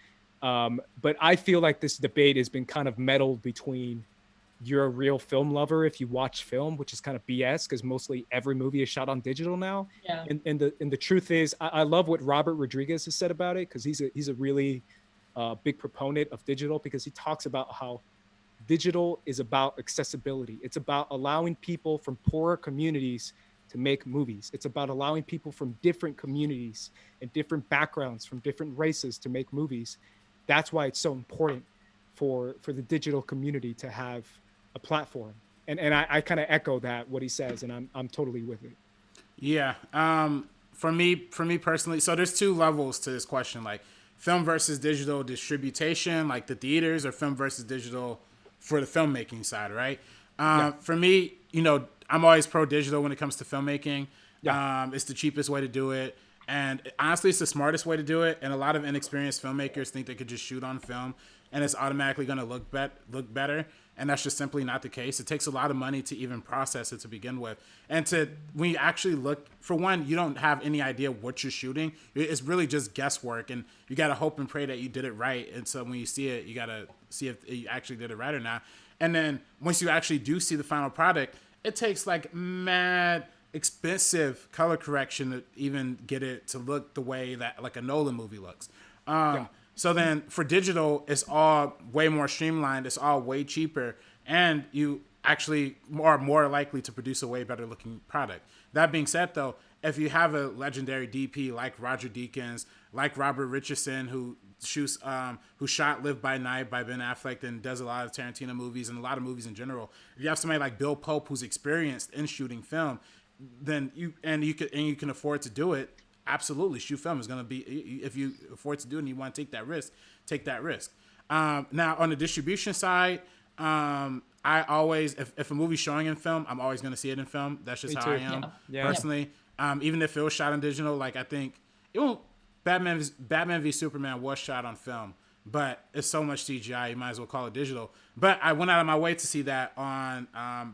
But I feel like this debate has been kind of meddled between you're a real film lover if you watch film, which is kind of BS because mostly every movie is shot on digital now. Yeah. And the truth is, I love what Robert Rodriguez has said about it because he's a really big proponent of digital because he talks about how digital is about accessibility. It's about allowing people from poorer communities to make movies. It's about allowing people from different communities and different backgrounds, from different races to make movies. That's why it's so important for the digital community to have a platform. And I kind of echo that, what he says, and I'm totally with it. Yeah. For me personally, so there's two levels to this question, like film versus digital distribution, like the theaters, or film versus digital for the filmmaking side, right? For me, I'm always pro digital when it comes to filmmaking. Yeah. It's the cheapest way to do it. And honestly, it's the smartest way to do it. And a lot of inexperienced filmmakers think they could just shoot on film and it's automatically going to look better. And that's just simply not the case. It takes a lot of money to even process it to begin with. And when you actually look, for one, you don't have any idea what you're shooting. It's really just guesswork. And you got to hope and pray that you did it right. And so when you see it, you got to see if you actually did it right or not. And then once you actually do see the final product, it takes like mad expensive color correction to even get it to look the way that like a Nolan movie looks. So then for digital, it's all way more streamlined. It's all way cheaper. And you actually are more likely to produce a way better looking product. That being said, though, if you have a legendary DP like Roger Deakins, like Robert Richardson, who shot Live by Night by Ben Affleck and does a lot of Tarantino movies and a lot of movies in general. If you have somebody like Bill Pope who's experienced in shooting film, then you can afford to do it. Absolutely, shoot film is going to be, if you afford to do it and you want to take that risk. Now on the distribution side, I always, if a movie's showing in film, I'm always going to see it in film. That's just how I am personally. Even if it was shot on digital, like I think it won't. Batman v Superman was shot on film, but it's so much CGI, you might as well call it digital. But I went out of my way to see that on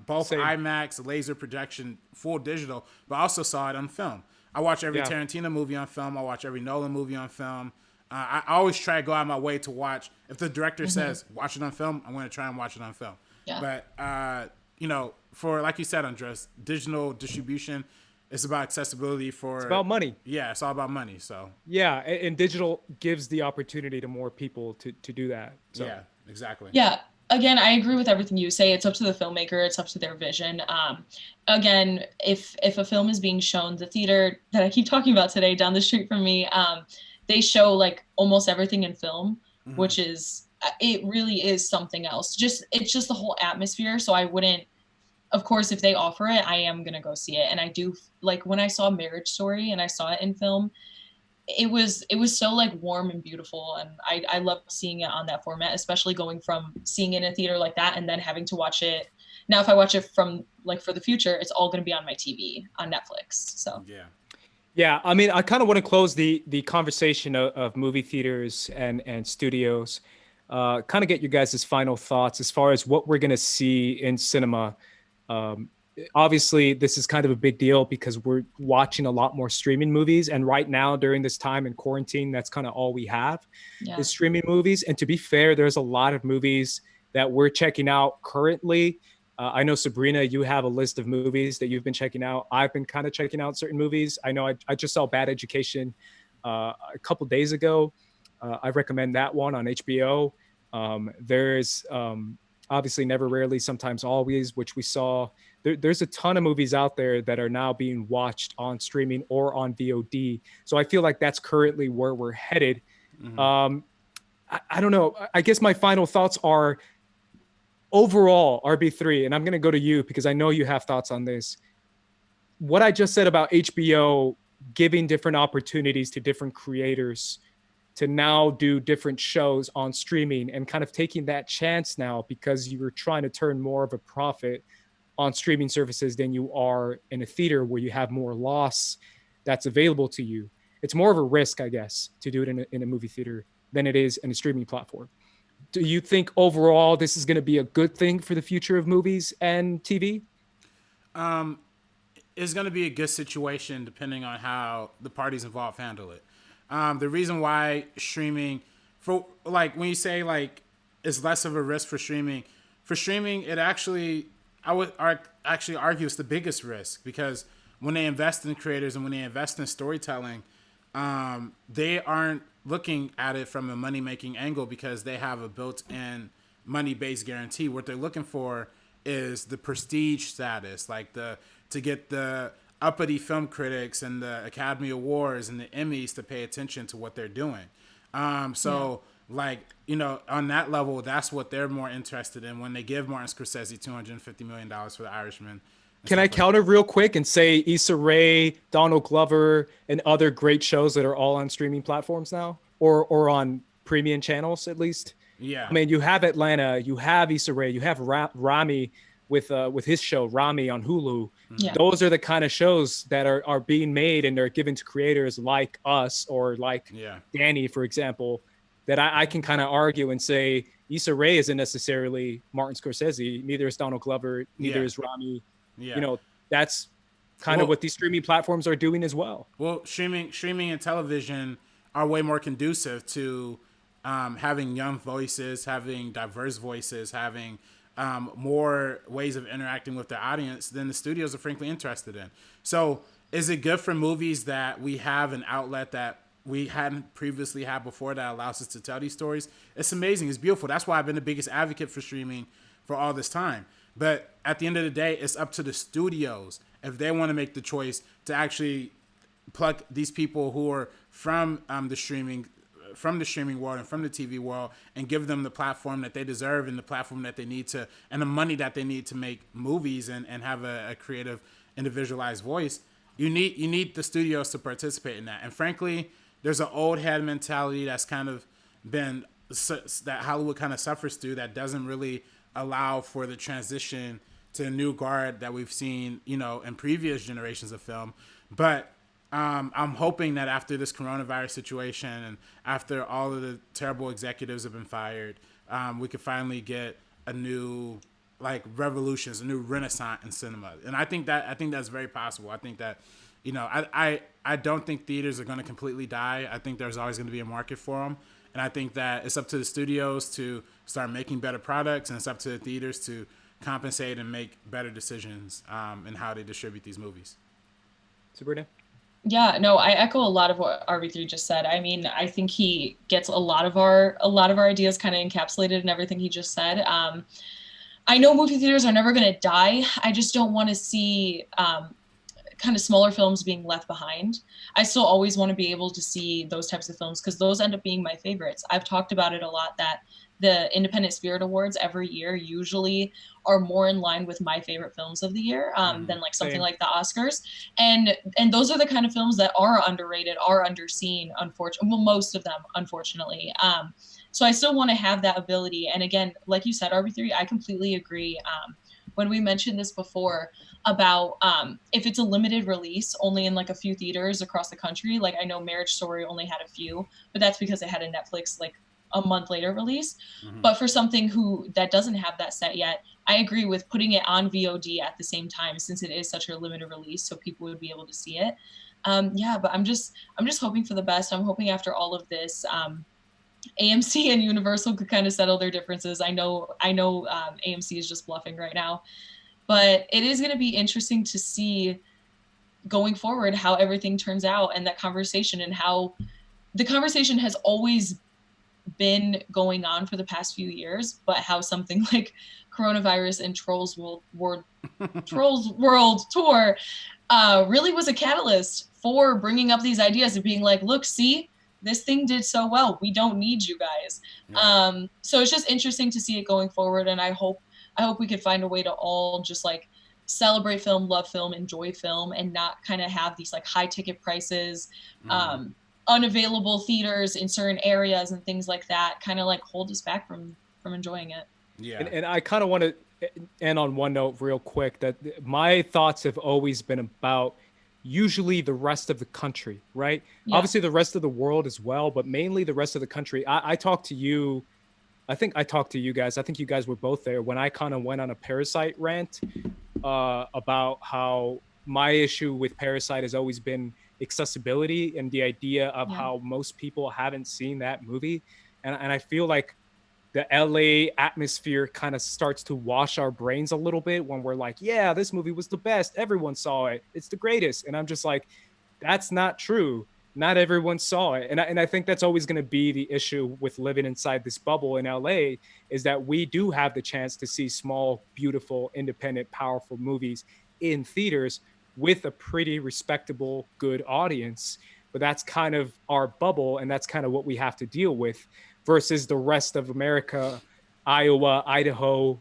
both IMAX, laser projection, full digital, but I also saw it on film. I watch every Tarantino movie on film. I watch every Nolan movie on film. I always try to go out of my way to watch. If the director says watch it on film, I'm going to try and watch it on film. Yeah. But for like you said, Andres, digital distribution, it's about accessibility for. It's about money. Yeah, it's all about money. So Yeah, and digital gives the opportunity to more people to do that. So. yeah, exactly. Yeah. Again, I agree with everything you say. It's up to the filmmaker. It's up to their vision. Again, if a film is being shown, the theater that I keep talking about today down the street from me, they show like almost everything in film, which is, it really is something else. It's just the whole atmosphere. So I wouldn't, of course, if they offer it, I am going to go see it. And I do, like when I saw Marriage Story and I saw it in film, it was so like warm and beautiful, and I love seeing it on that format, especially going from seeing it in a theater like that and then having to watch it. Now if I watch it from like for the future, it's all going to be on my TV on Netflix. So yeah, I mean, I kind of want to close the conversation of movie theaters and studios, kind of get you guys' final thoughts as far as what we're going to see in cinema. Obviously, this is kind of a big deal because we're watching a lot more streaming movies. And right now, during this time in quarantine, that's kind of all we have is streaming movies. And to be fair, there's a lot of movies that we're checking out currently. I know, Sabrina, you have a list of movies that you've been checking out. I've been kind of checking out certain movies. I know I just saw Bad Education a couple days ago. I recommend that one on HBO. There's obviously Never, Rarely, Sometimes, Always, which we saw. There's a ton of movies out there that are now being watched on streaming or on VOD. So I feel like that's currently where we're headed. I don't know. I guess my final thoughts are overall RB3, and I'm going to go to you because I know you have thoughts on this. What I just said about HBO giving different opportunities to different creators to now do different shows on streaming and kind of taking that chance now because you were trying to turn more of a profit on streaming services than you are in a theater where you have more loss that's available to you. It's more of a risk, I guess, to do it in a movie theater than it is in a streaming platform. Do you think overall this is going to be a good thing for the future of movies and TV? It's going to be a good situation depending on how the parties involved handle it. The reason why streaming, for like when you say like it's less of a risk for streaming, it actually, I would actually argue it's the biggest risk because when they invest in creators and when they invest in storytelling, they aren't looking at it from a money making angle because they have a built-in money-based guarantee. What they're looking for is the prestige status, like to get the uppity film critics and the Academy Awards and the Emmys to pay attention to what they're doing. Like, you know, on that level, that's what they're more interested in when they give Martin Scorsese $250 million for The Irishman. Can I counter real quick and say Issa Rae, Donald Glover, and other great shows that are all on streaming platforms now or on premium channels at least? Yeah. I mean, you have Atlanta, you have Issa Rae, you have Rami with his show Rami on Hulu. Yeah. Those are the kind of shows that are being made and they're given to creators like us or like Danny, for example, that I can kind of argue and say Issa Rae isn't necessarily Martin Scorsese, neither is Donald Glover, neither is Rami. Yeah. You know, that's kind of what these streaming platforms are doing as well. Well, streaming and television are way more conducive to having young voices, having diverse voices, having more ways of interacting with the audience than the studios are frankly interested in. So is it good for movies that we have an outlet that we hadn't previously had before that allows us to tell these stories? It's amazing. It's beautiful. That's why I've been the biggest advocate for streaming for all this time. But at the end of the day, it's up to the studios if they want to make the choice to actually plug these people who are from the streaming world and from the TV world and give them the platform that they deserve and the platform that they need to and the money that they need to make movies and have a creative, individualized voice. You need the studios to participate in that. And frankly, there's an old head mentality that's kind of been that Hollywood kind of suffers through that doesn't really allow for the transition to a new guard that we've seen, you know, in previous generations of film. But I'm hoping that after this coronavirus situation and after all of the terrible executives have been fired, we could finally get a new revolutions, a new renaissance in cinema. And I think that's very possible. I think that you know, I don't think theaters are going to completely die. I think there's always going to be a market for them. And I think that it's up to the studios to start making better products, and it's up to the theaters to compensate and make better decisions in how they distribute these movies. Sabrina? Yeah, no, I echo a lot of what RB3 just said. I mean, I think he gets a lot of our ideas kind of encapsulated in everything he just said. I know movie theaters are never going to die. I just don't want to see kind of smaller films being left behind. I still always want to be able to see those types of films because those end up being my favorites. I've talked about it a lot that the Independent Spirit Awards every year usually are more in line with my favorite films of the year than like something like the Oscars. And those are the kind of films that are underrated, are underseen, unfortunately. Well, most of them, unfortunately. So I still want to have that ability. And again, like you said, RB3, I completely agree. When we mentioned this before about if it's a limited release only in like a few theaters across the country, like I know Marriage Story only had a few, but that's because it had a Netflix like a month later release. But for something that doesn't have that set yet, I agree with putting it on VOD at the same time, since it is such a limited release, so people would be able to see it. But I'm just hoping for the best. I'm hoping after all of this, AMC and Universal could kind of settle their differences. I know AMC is just bluffing right now, but it is going to be interesting to see going forward how everything turns out, and that conversation, and how the conversation has always been going on for the past few years, but how something like coronavirus and Trolls World Tour really was a catalyst for bringing up these ideas of being like, look, see, this thing did so well. We don't need you guys. Yeah. So it's just interesting to see it going forward. And I hope we could find a way to all just like celebrate film, love film, enjoy film, and not kind of have these like high ticket prices, unavailable theaters in certain areas and things like that kind of like hold us back from enjoying it. Yeah. And I kind of want to end on one note real quick, that my thoughts have always been about usually the rest of the country, right? Yeah. Obviously the rest of the world as well, but mainly the rest of the country. I talked to you, I think I talked to you guys. I think you guys were both there when I kind of went on a Parasite rant about how my issue with Parasite has always been accessibility and the idea of how most people haven't seen that movie. And I feel like the LA atmosphere kind of starts to wash our brains a little bit when we're like, yeah, this movie was the best. Everyone saw it. It's the greatest. And I'm just like, that's not true. Not everyone saw it. And I think that's always going to be the issue with living inside this bubble in LA, is that we do have the chance to see small, beautiful, independent, powerful movies in theaters with a pretty respectable, good audience. But that's kind of our bubble, and that's kind of what we have to deal with, versus the rest of America, Iowa, Idaho,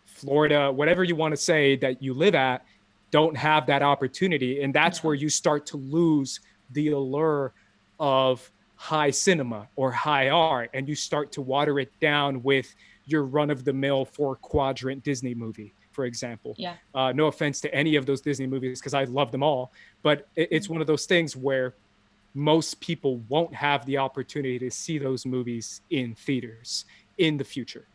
Florida, whatever you want to say that you live at, don't have that opportunity. And that's where you start to lose the allure of high cinema or high art, and you start to water it down with your run-of-the-mill 4-quadrant Disney movie, for example. Yeah. No offense to any of those Disney movies, because I love them all, but it's one of those things where most people won't have the opportunity to see those movies in theaters in the future.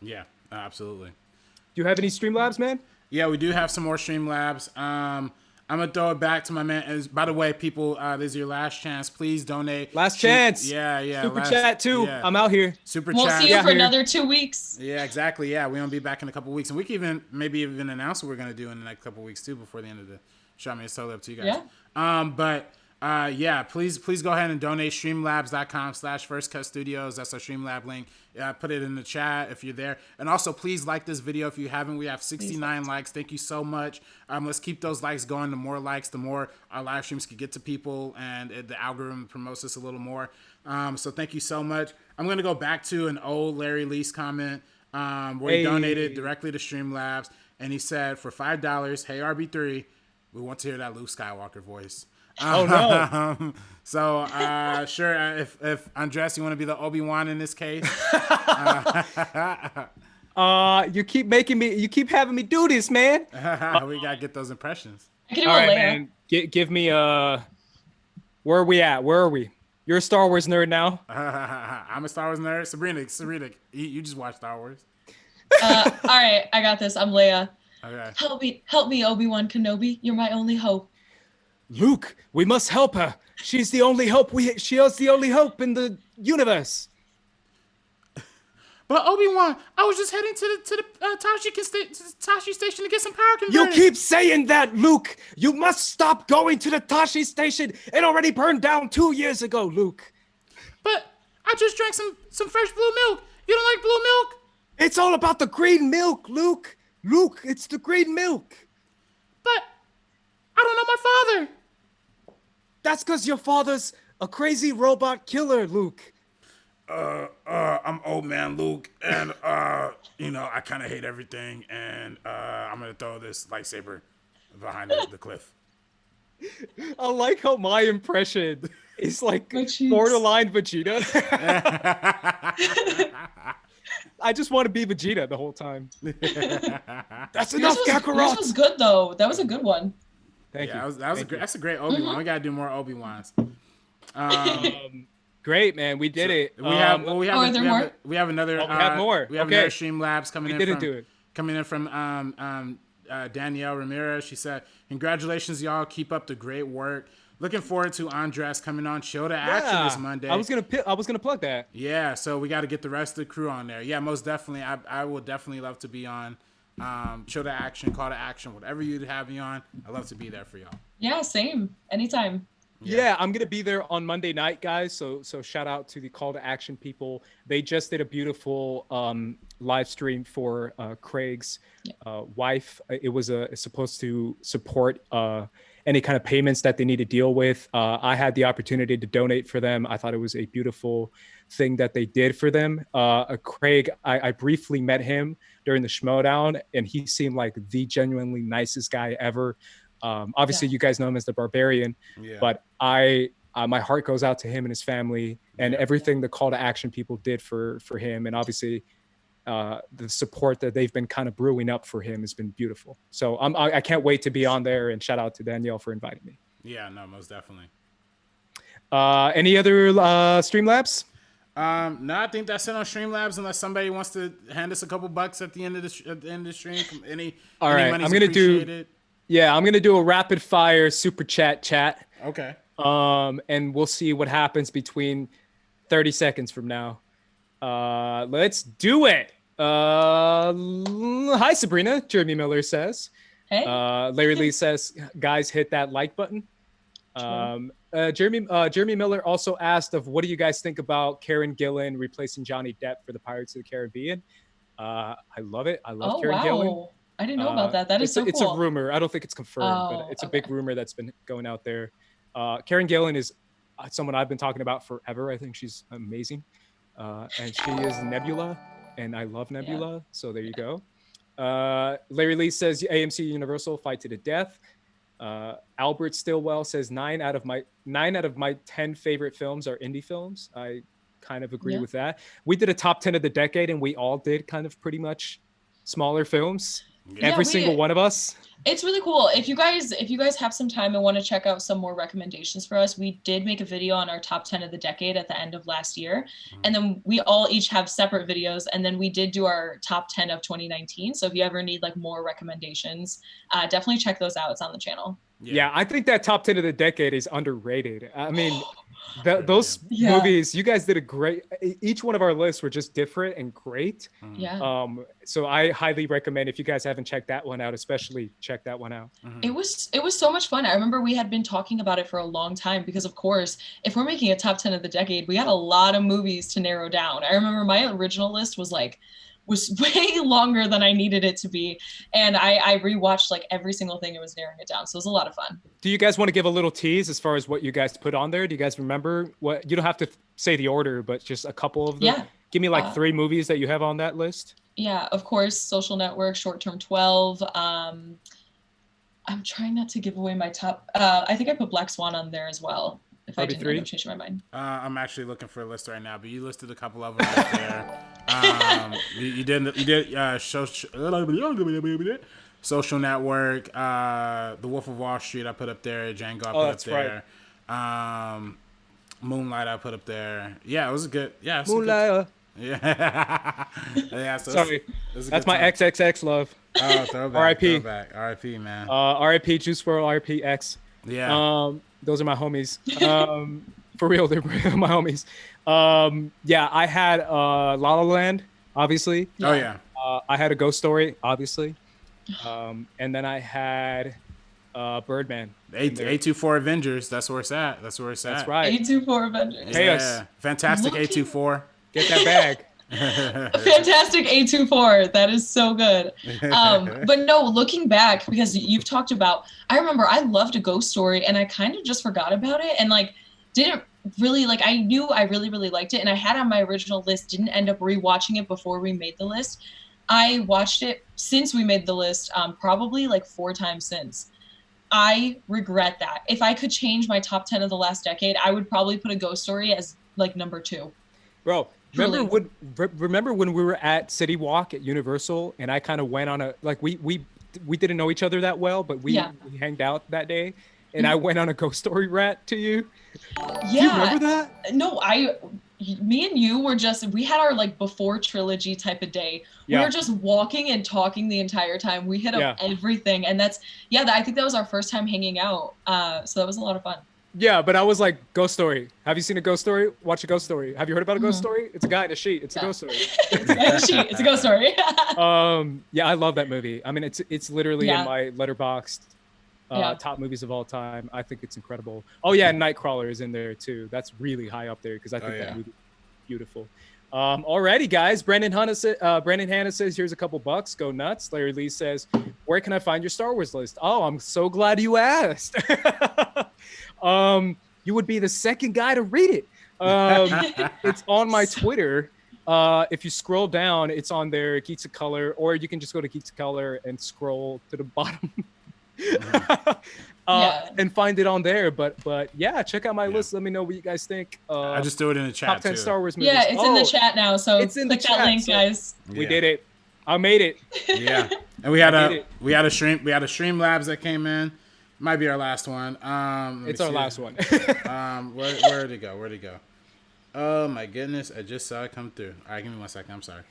Yeah, absolutely. Do you have any Streamlabs, man? Yeah, we do have some more Streamlabs. I'm going to throw it back to my man. By the way, people, this is your last chance. Please donate. Last chance. Yeah. Super chat, too. Yeah. I'm out here. Super we'll chat. See you for another 2 weeks. Yeah, exactly. Yeah, we're going to be back in a couple weeks. And we can maybe even announce what we're going to do in the next couple weeks, too, before the end of the show. I mean, it's totally up to you guys. Yeah. Please go ahead and donate. Streamlabs.com/firstcutstudios. That's our Streamlab link. Put it in the chat if you're there. And also, please like this video if you haven't. We have 69 likes. Thank you so much. Let's keep those likes going. The more likes, the more our live streams can get to people, and the algorithm promotes us a little more. So thank you so much. I'm going to go back to an old Larry Lease comment where he donated directly to Streamlabs. And he said, for $5, hey, RB3, we want to hear that Luke Skywalker voice. Oh no! So sure, if Andres, you want to be the Obi-Wan in this case? You keep having me do this, man. We gotta get those impressions. I can do it later. Man. Give me where are we at? Where are we? You're a Star Wars nerd now. I'm a Star Wars nerd. Sabrina, you just watch Star Wars. All right, I got this. I'm Leia. Okay. Help me, Obi-Wan Kenobi. You're my only hope. Luke, we must help her. She's the only hope. She is the only hope in the universe. But Obi-Wan, I was just heading to the Tashi station to get some power converters. You keep saying that, Luke. You must stop going to the Tashi station. It already burned down 2 years ago, Luke. But I just drank some fresh blue milk. You don't like blue milk? It's all about the green milk, Luke. Luke, it's the green milk. But I don't know my father. That's because your father's a crazy robot killer, Luke. I'm old man Luke, and I kind of hate everything, and I'm gonna throw this lightsaber behind the cliff. I like how my impression is like borderline Vegeta. I just want to be Vegeta the whole time. That's enough, Kakarot. Yours was good though. That was a good one. Thank you. That's a great Obi-Wan. Mm-hmm. We gotta do more Obi-Wans. Great, man. We did it. We have another. we have more. We have another Streamlabs coming in from Danielle Ramirez. She said, "Congratulations, y'all. Keep up the great work. Looking forward to Andres coming on Show to Action this Monday." I was gonna plug that. Yeah, so we got to get the rest of the crew on there. Yeah, most definitely. I would definitely love to be on Show to Action, Call to Action, whatever you'd have me on. I'd love to be there for y'all. Yeah, same. Anytime. Yeah, I'm gonna be there on Monday night, guys. So shout out to the Call to Action people. They just did a beautiful live stream for Craig's wife. It was supposed to support any kind of payments that they need to deal with. I had the opportunity to donate for them. I thought it was a beautiful thing that they did for them. Craig, I briefly met him during the Schmodown, and he seemed like the genuinely nicest guy ever. Obviously, you guys know him as the Barbarian, but my heart goes out to him and his family and everything the Call to Action people did for him. And obviously, the support that they've been kind of brewing up for him has been beautiful. So I can't wait to be on there, and shout out to Danielle for inviting me. Yeah, no, most definitely. Any other Streamlabs? No, I think that's it on Streamlabs. Unless somebody wants to hand us a couple bucks at the end of the stream, any money's appreciated. I'm gonna do a rapid fire super chat. Okay. And we'll see what happens between 30 seconds from now. Let's do it. Hi Sabrina, Jeremy Miller says. Hey. Larry Lee says, guys, hit that like button. Jeremy Miller also asked what do you guys think about Karen Gillan replacing Johnny Depp for the Pirates of the Caribbean? I love it. I love Karen Gillan. I didn't know about that. That is so cool. It's a rumor. I don't think it's confirmed, but it's a big rumor that's been going out there. Karen Gillan is someone I've been talking about forever. I think she's amazing. And she is Nebula, and I love Nebula. Yeah. So there you go. Larry Lee says AMC Universal fight to the death. Albert Stillwell says 9 out of my 10 favorite films are indie films. I kind of agree with that. We did a top 10 of the decade, and we all did kind of pretty much smaller films. Every single one of us. It's really cool. If you guys have some time and want to check out some more recommendations for us, we did make a video on our top 10 of the decade at the end of last year. And then we all each have separate videos. And then we did do our top 10 of 2019. So if you ever need like more recommendations, definitely check those out. It's on the channel. Yeah, I think that top 10 of the decade is underrated. I mean, those movies, you guys did a great, each one of our lists were just different and great. Yeah. So I highly recommend, if you guys haven't checked that one out, especially check that one out. It was so much fun. I remember we had been talking about it for a long time because, of course, if we're making a top 10 of the decade, we had a lot of movies to narrow down. I remember my original list was way longer than I needed it to be. And I rewatched like every single thing and was narrowing it down. So it was a lot of fun. Do you guys want to give a little tease as far as what you guys put on there? Do you guys remember what, you don't have to say the order, but just a couple of them? Yeah. Give me like 3 movies that you have on that list. Yeah, of course. Social Network, Short Term 12. I'm trying not to give away my top. I think I put Black Swan on there as well. If I didn't end up changing my mind. I'm actually looking for a list right now, but you listed a couple of them right there. You did Social Network, The Wolf of Wall Street I put up there, Django I put up there. Right. Moonlight I put up there. Yeah, it was a good. Yeah, Moonlight. Yeah. So sorry, that's my XXX love. Oh, throwback. R.I.P. R.I.P. man. R.I.P. Juice WRLD, R.I.P. X. Yeah. Those are my homies. For real, they're my homies. Yeah, I had La La Land, obviously. Oh Yeah. yeah. I had A Ghost Story, obviously. And then I had Birdman in there. A24 Avengers. That's where it's at. That's where it's That's at. right. A24 Avengers. Pay Yeah. us. Fantastic Looking- A24. Get that bag. Fantastic A24. That is so good. But no, looking back, because you've talked about, I remember I loved A Ghost Story and I kind of just forgot about it and like didn't really like, I knew I really, really liked it and I had on my original list, didn't end up rewatching it before we made the list. I watched it since we made the list, probably like 4 times since. I regret that. If I could change my top 10 of the last decade, I would probably put A Ghost Story as like number 2. Bro, Truly. remember when we were at City Walk at Universal and I kind of went on a, like we didn't know each other that well, but we hanged out that day and I went on a Ghost Story rat to you. Yeah. Do you remember that? No, me and you were just, we had our like before trilogy type of day. Yeah. We were just walking and talking the entire time. We hit up Yeah. everything. And that's, I think that was our first time hanging out. So that was a lot of fun. Yeah, but I was like, Ghost Story. Have you seen A Ghost Story? Watch A Ghost Story. Have you heard about A Ghost Story? It's a guy in a sheet. It's a ghost story. It's a ghost story. Yeah, I love that movie. I mean, it's literally in my letterboxd top movies of all time. I think it's incredible. Oh yeah, Nightcrawler is in there too. That's really high up there because I think that movie is beautiful. Alrighty, guys. Brandon Hanna says, "Here's a couple bucks. Go nuts." Larry Lee says, "Where can I find your Star Wars list?" Oh, I'm so glad you asked. You would be the second guy to read it. It's on my Twitter. If you scroll down, it's on there, Geeks of Color, or you can just go to Geeks of Color and scroll to the bottom. And find it on there. But yeah, check out my list. Let me know what you guys think. I just do it in the chat top 10 too. Star Wars movies. Yeah, it's in the chat now. So it's in the click that chat, link, so- guys. We did it. I made it. Yeah, and we had a stream labs that came in. Might be our last one. It's our last one. Where'd it go? Where'd it go? Oh my goodness! I just saw it come through. All right, give me 1 second. I'm sorry.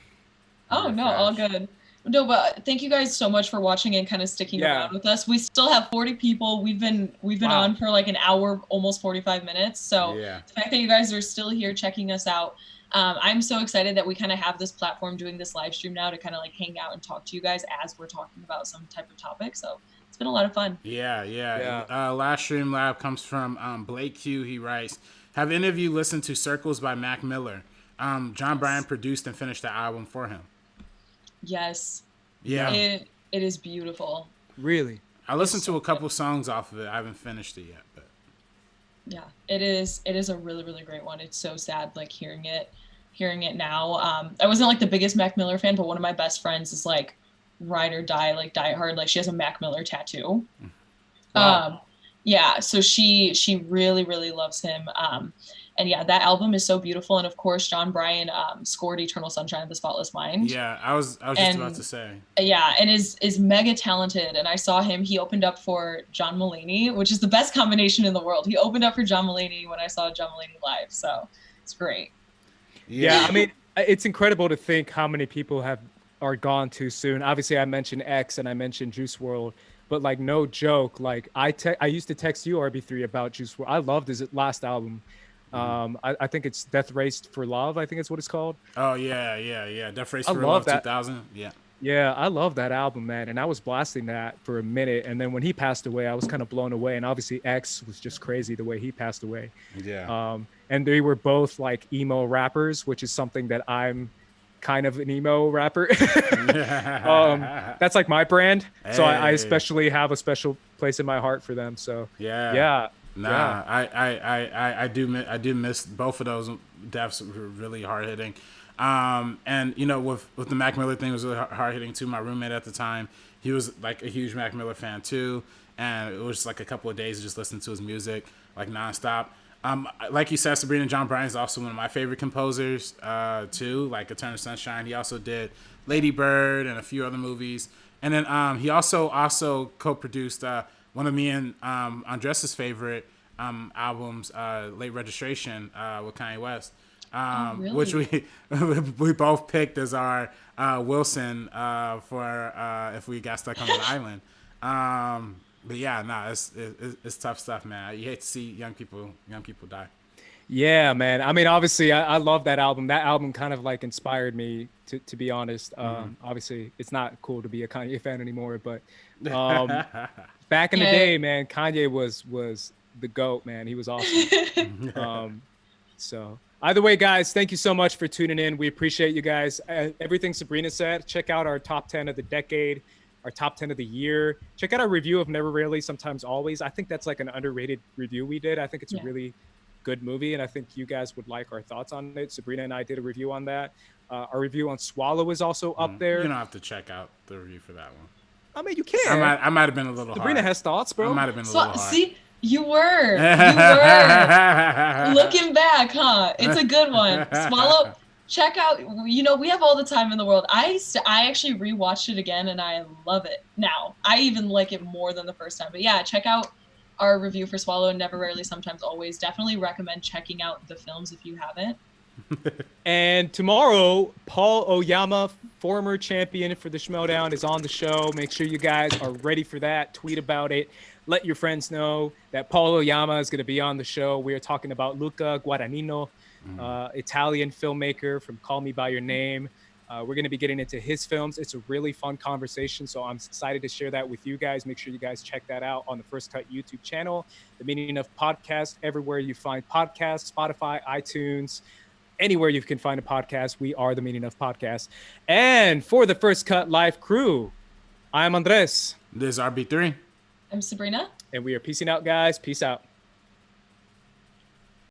Oh no, all good. No, but thank you guys so much for watching and kind of sticking around with us. We still have 40 people. We've been on for like an hour, almost 45 minutes. So the fact that you guys are still here checking us out, I'm so excited that we kind of have this platform doing this live stream now to kind of like hang out and talk to you guys as we're talking about some type of topic. So it's been a lot of fun. Yeah. Last stream lab comes from Blake Q. He writes, "Have any of you listened to Circles by Mac Miller? John Bryan produced and finished the album for him." Yes. Yeah. It is beautiful. Really? I listened to a couple songs off of it. I haven't finished it yet, but yeah, it is a really, really great one. It's so sad like hearing it now. I wasn't like the biggest Mac Miller fan, but one of my best friends is like ride or die, like die hard. Like she has a Mac Miller tattoo. Wow. Yeah, so she really, really loves him. And yeah, that album is so beautiful. And of course, John Bryan scored Eternal Sunshine of the Spotless Mind. yeah, I was just about to say. Yeah, and is mega talented. And I saw him. He opened up for John Mulaney, which is the best combination in the world. He opened up for John Mulaney when I saw John Mulaney live. So it's great. Yeah, I mean, it's incredible to think how many people are gone too soon. Obviously, I mentioned X and I mentioned Juice WRLD, but like no joke, like I used to text you RB3 about Juice WRLD. I loved his last album. I think it's Death Race for Love. I think it's what it's called. Oh yeah. Death Race for Love 2000. Yeah. Yeah, I love that album, man. And I was blasting that for a minute. And then when he passed away, I was kind of blown away. And obviously X was just crazy the way he passed away. Yeah. And they were both like emo rappers, which is something that I'm kind of an emo rapper. That's like my brand. So I especially have a special place in my heart for them. So yeah. Nah, yeah. I do miss both of those deaths. Were really hard hitting, and you know with the Mac Miller thing, it was really hard hitting too. My roommate at the time, he was like a huge Mac Miller fan too, and it was like a couple of days of just listening to his music like nonstop. Like you said, Sabrina, John Bryan is also one of my favorite composers too. Like Eternal Sunshine, he also did Lady Bird and a few other movies, and then he also co-produced one of me and Andres' favorite albums, Late Registration with Kanye West, really? which we both picked as our Wilson for if we got stuck on an island. But yeah, nah, it's tough stuff, man. You hate to see young people die. Yeah, man. I mean, obviously, I love that album. That album kind of like inspired me to be honest. Obviously, it's not cool to be a Kanye fan anymore, but back in the day, man, Kanye was the GOAT, man. He was awesome. So either way, guys, thank you so much for tuning in. We appreciate you guys. Everything Sabrina said, check out our top 10 of the decade, our top 10 of the year. Check out our review of Never Rarely, Sometimes Always. I think that's like an underrated review we did. I think it's a really good movie, and I think you guys would like our thoughts on it. Sabrina and I did a review on that. Our review on Swallow is also up there. You don't have to check out the review for that one. I mean, you can. I might have been a little Sabrina hard. has thoughts, bro. I might have been a little hard. See, you were looking back, huh? It's a good one. Swallow. Check out. You know, we have all the time in the world. I actually rewatched it again, and I love it now. I even like it more than the first time. But yeah, check out our review for Swallow and Never Rarely Sometimes Always. Definitely recommend checking out the films if you haven't. And tomorrow, Paul Oyama, former champion for the Schmodown, is on the show. Make sure you guys are ready for that. Tweet about it. Let your friends know that Paul Oyama is going to be on the show. We are talking about Luca Guadagnino, Italian filmmaker from Call Me By Your Name. We're going to be getting into his films. It's a really fun conversation, so I'm excited to share that with you guys. Make sure you guys check that out on the First Cut YouTube channel, The Meaning of Podcast, everywhere you find podcasts, Spotify, iTunes, anywhere you can find a podcast. We are The Meaning of Podcast. And for the First Cut Live crew, I'm Andres. This is RB3. I'm Sabrina. And we are peacing out, guys. Peace out.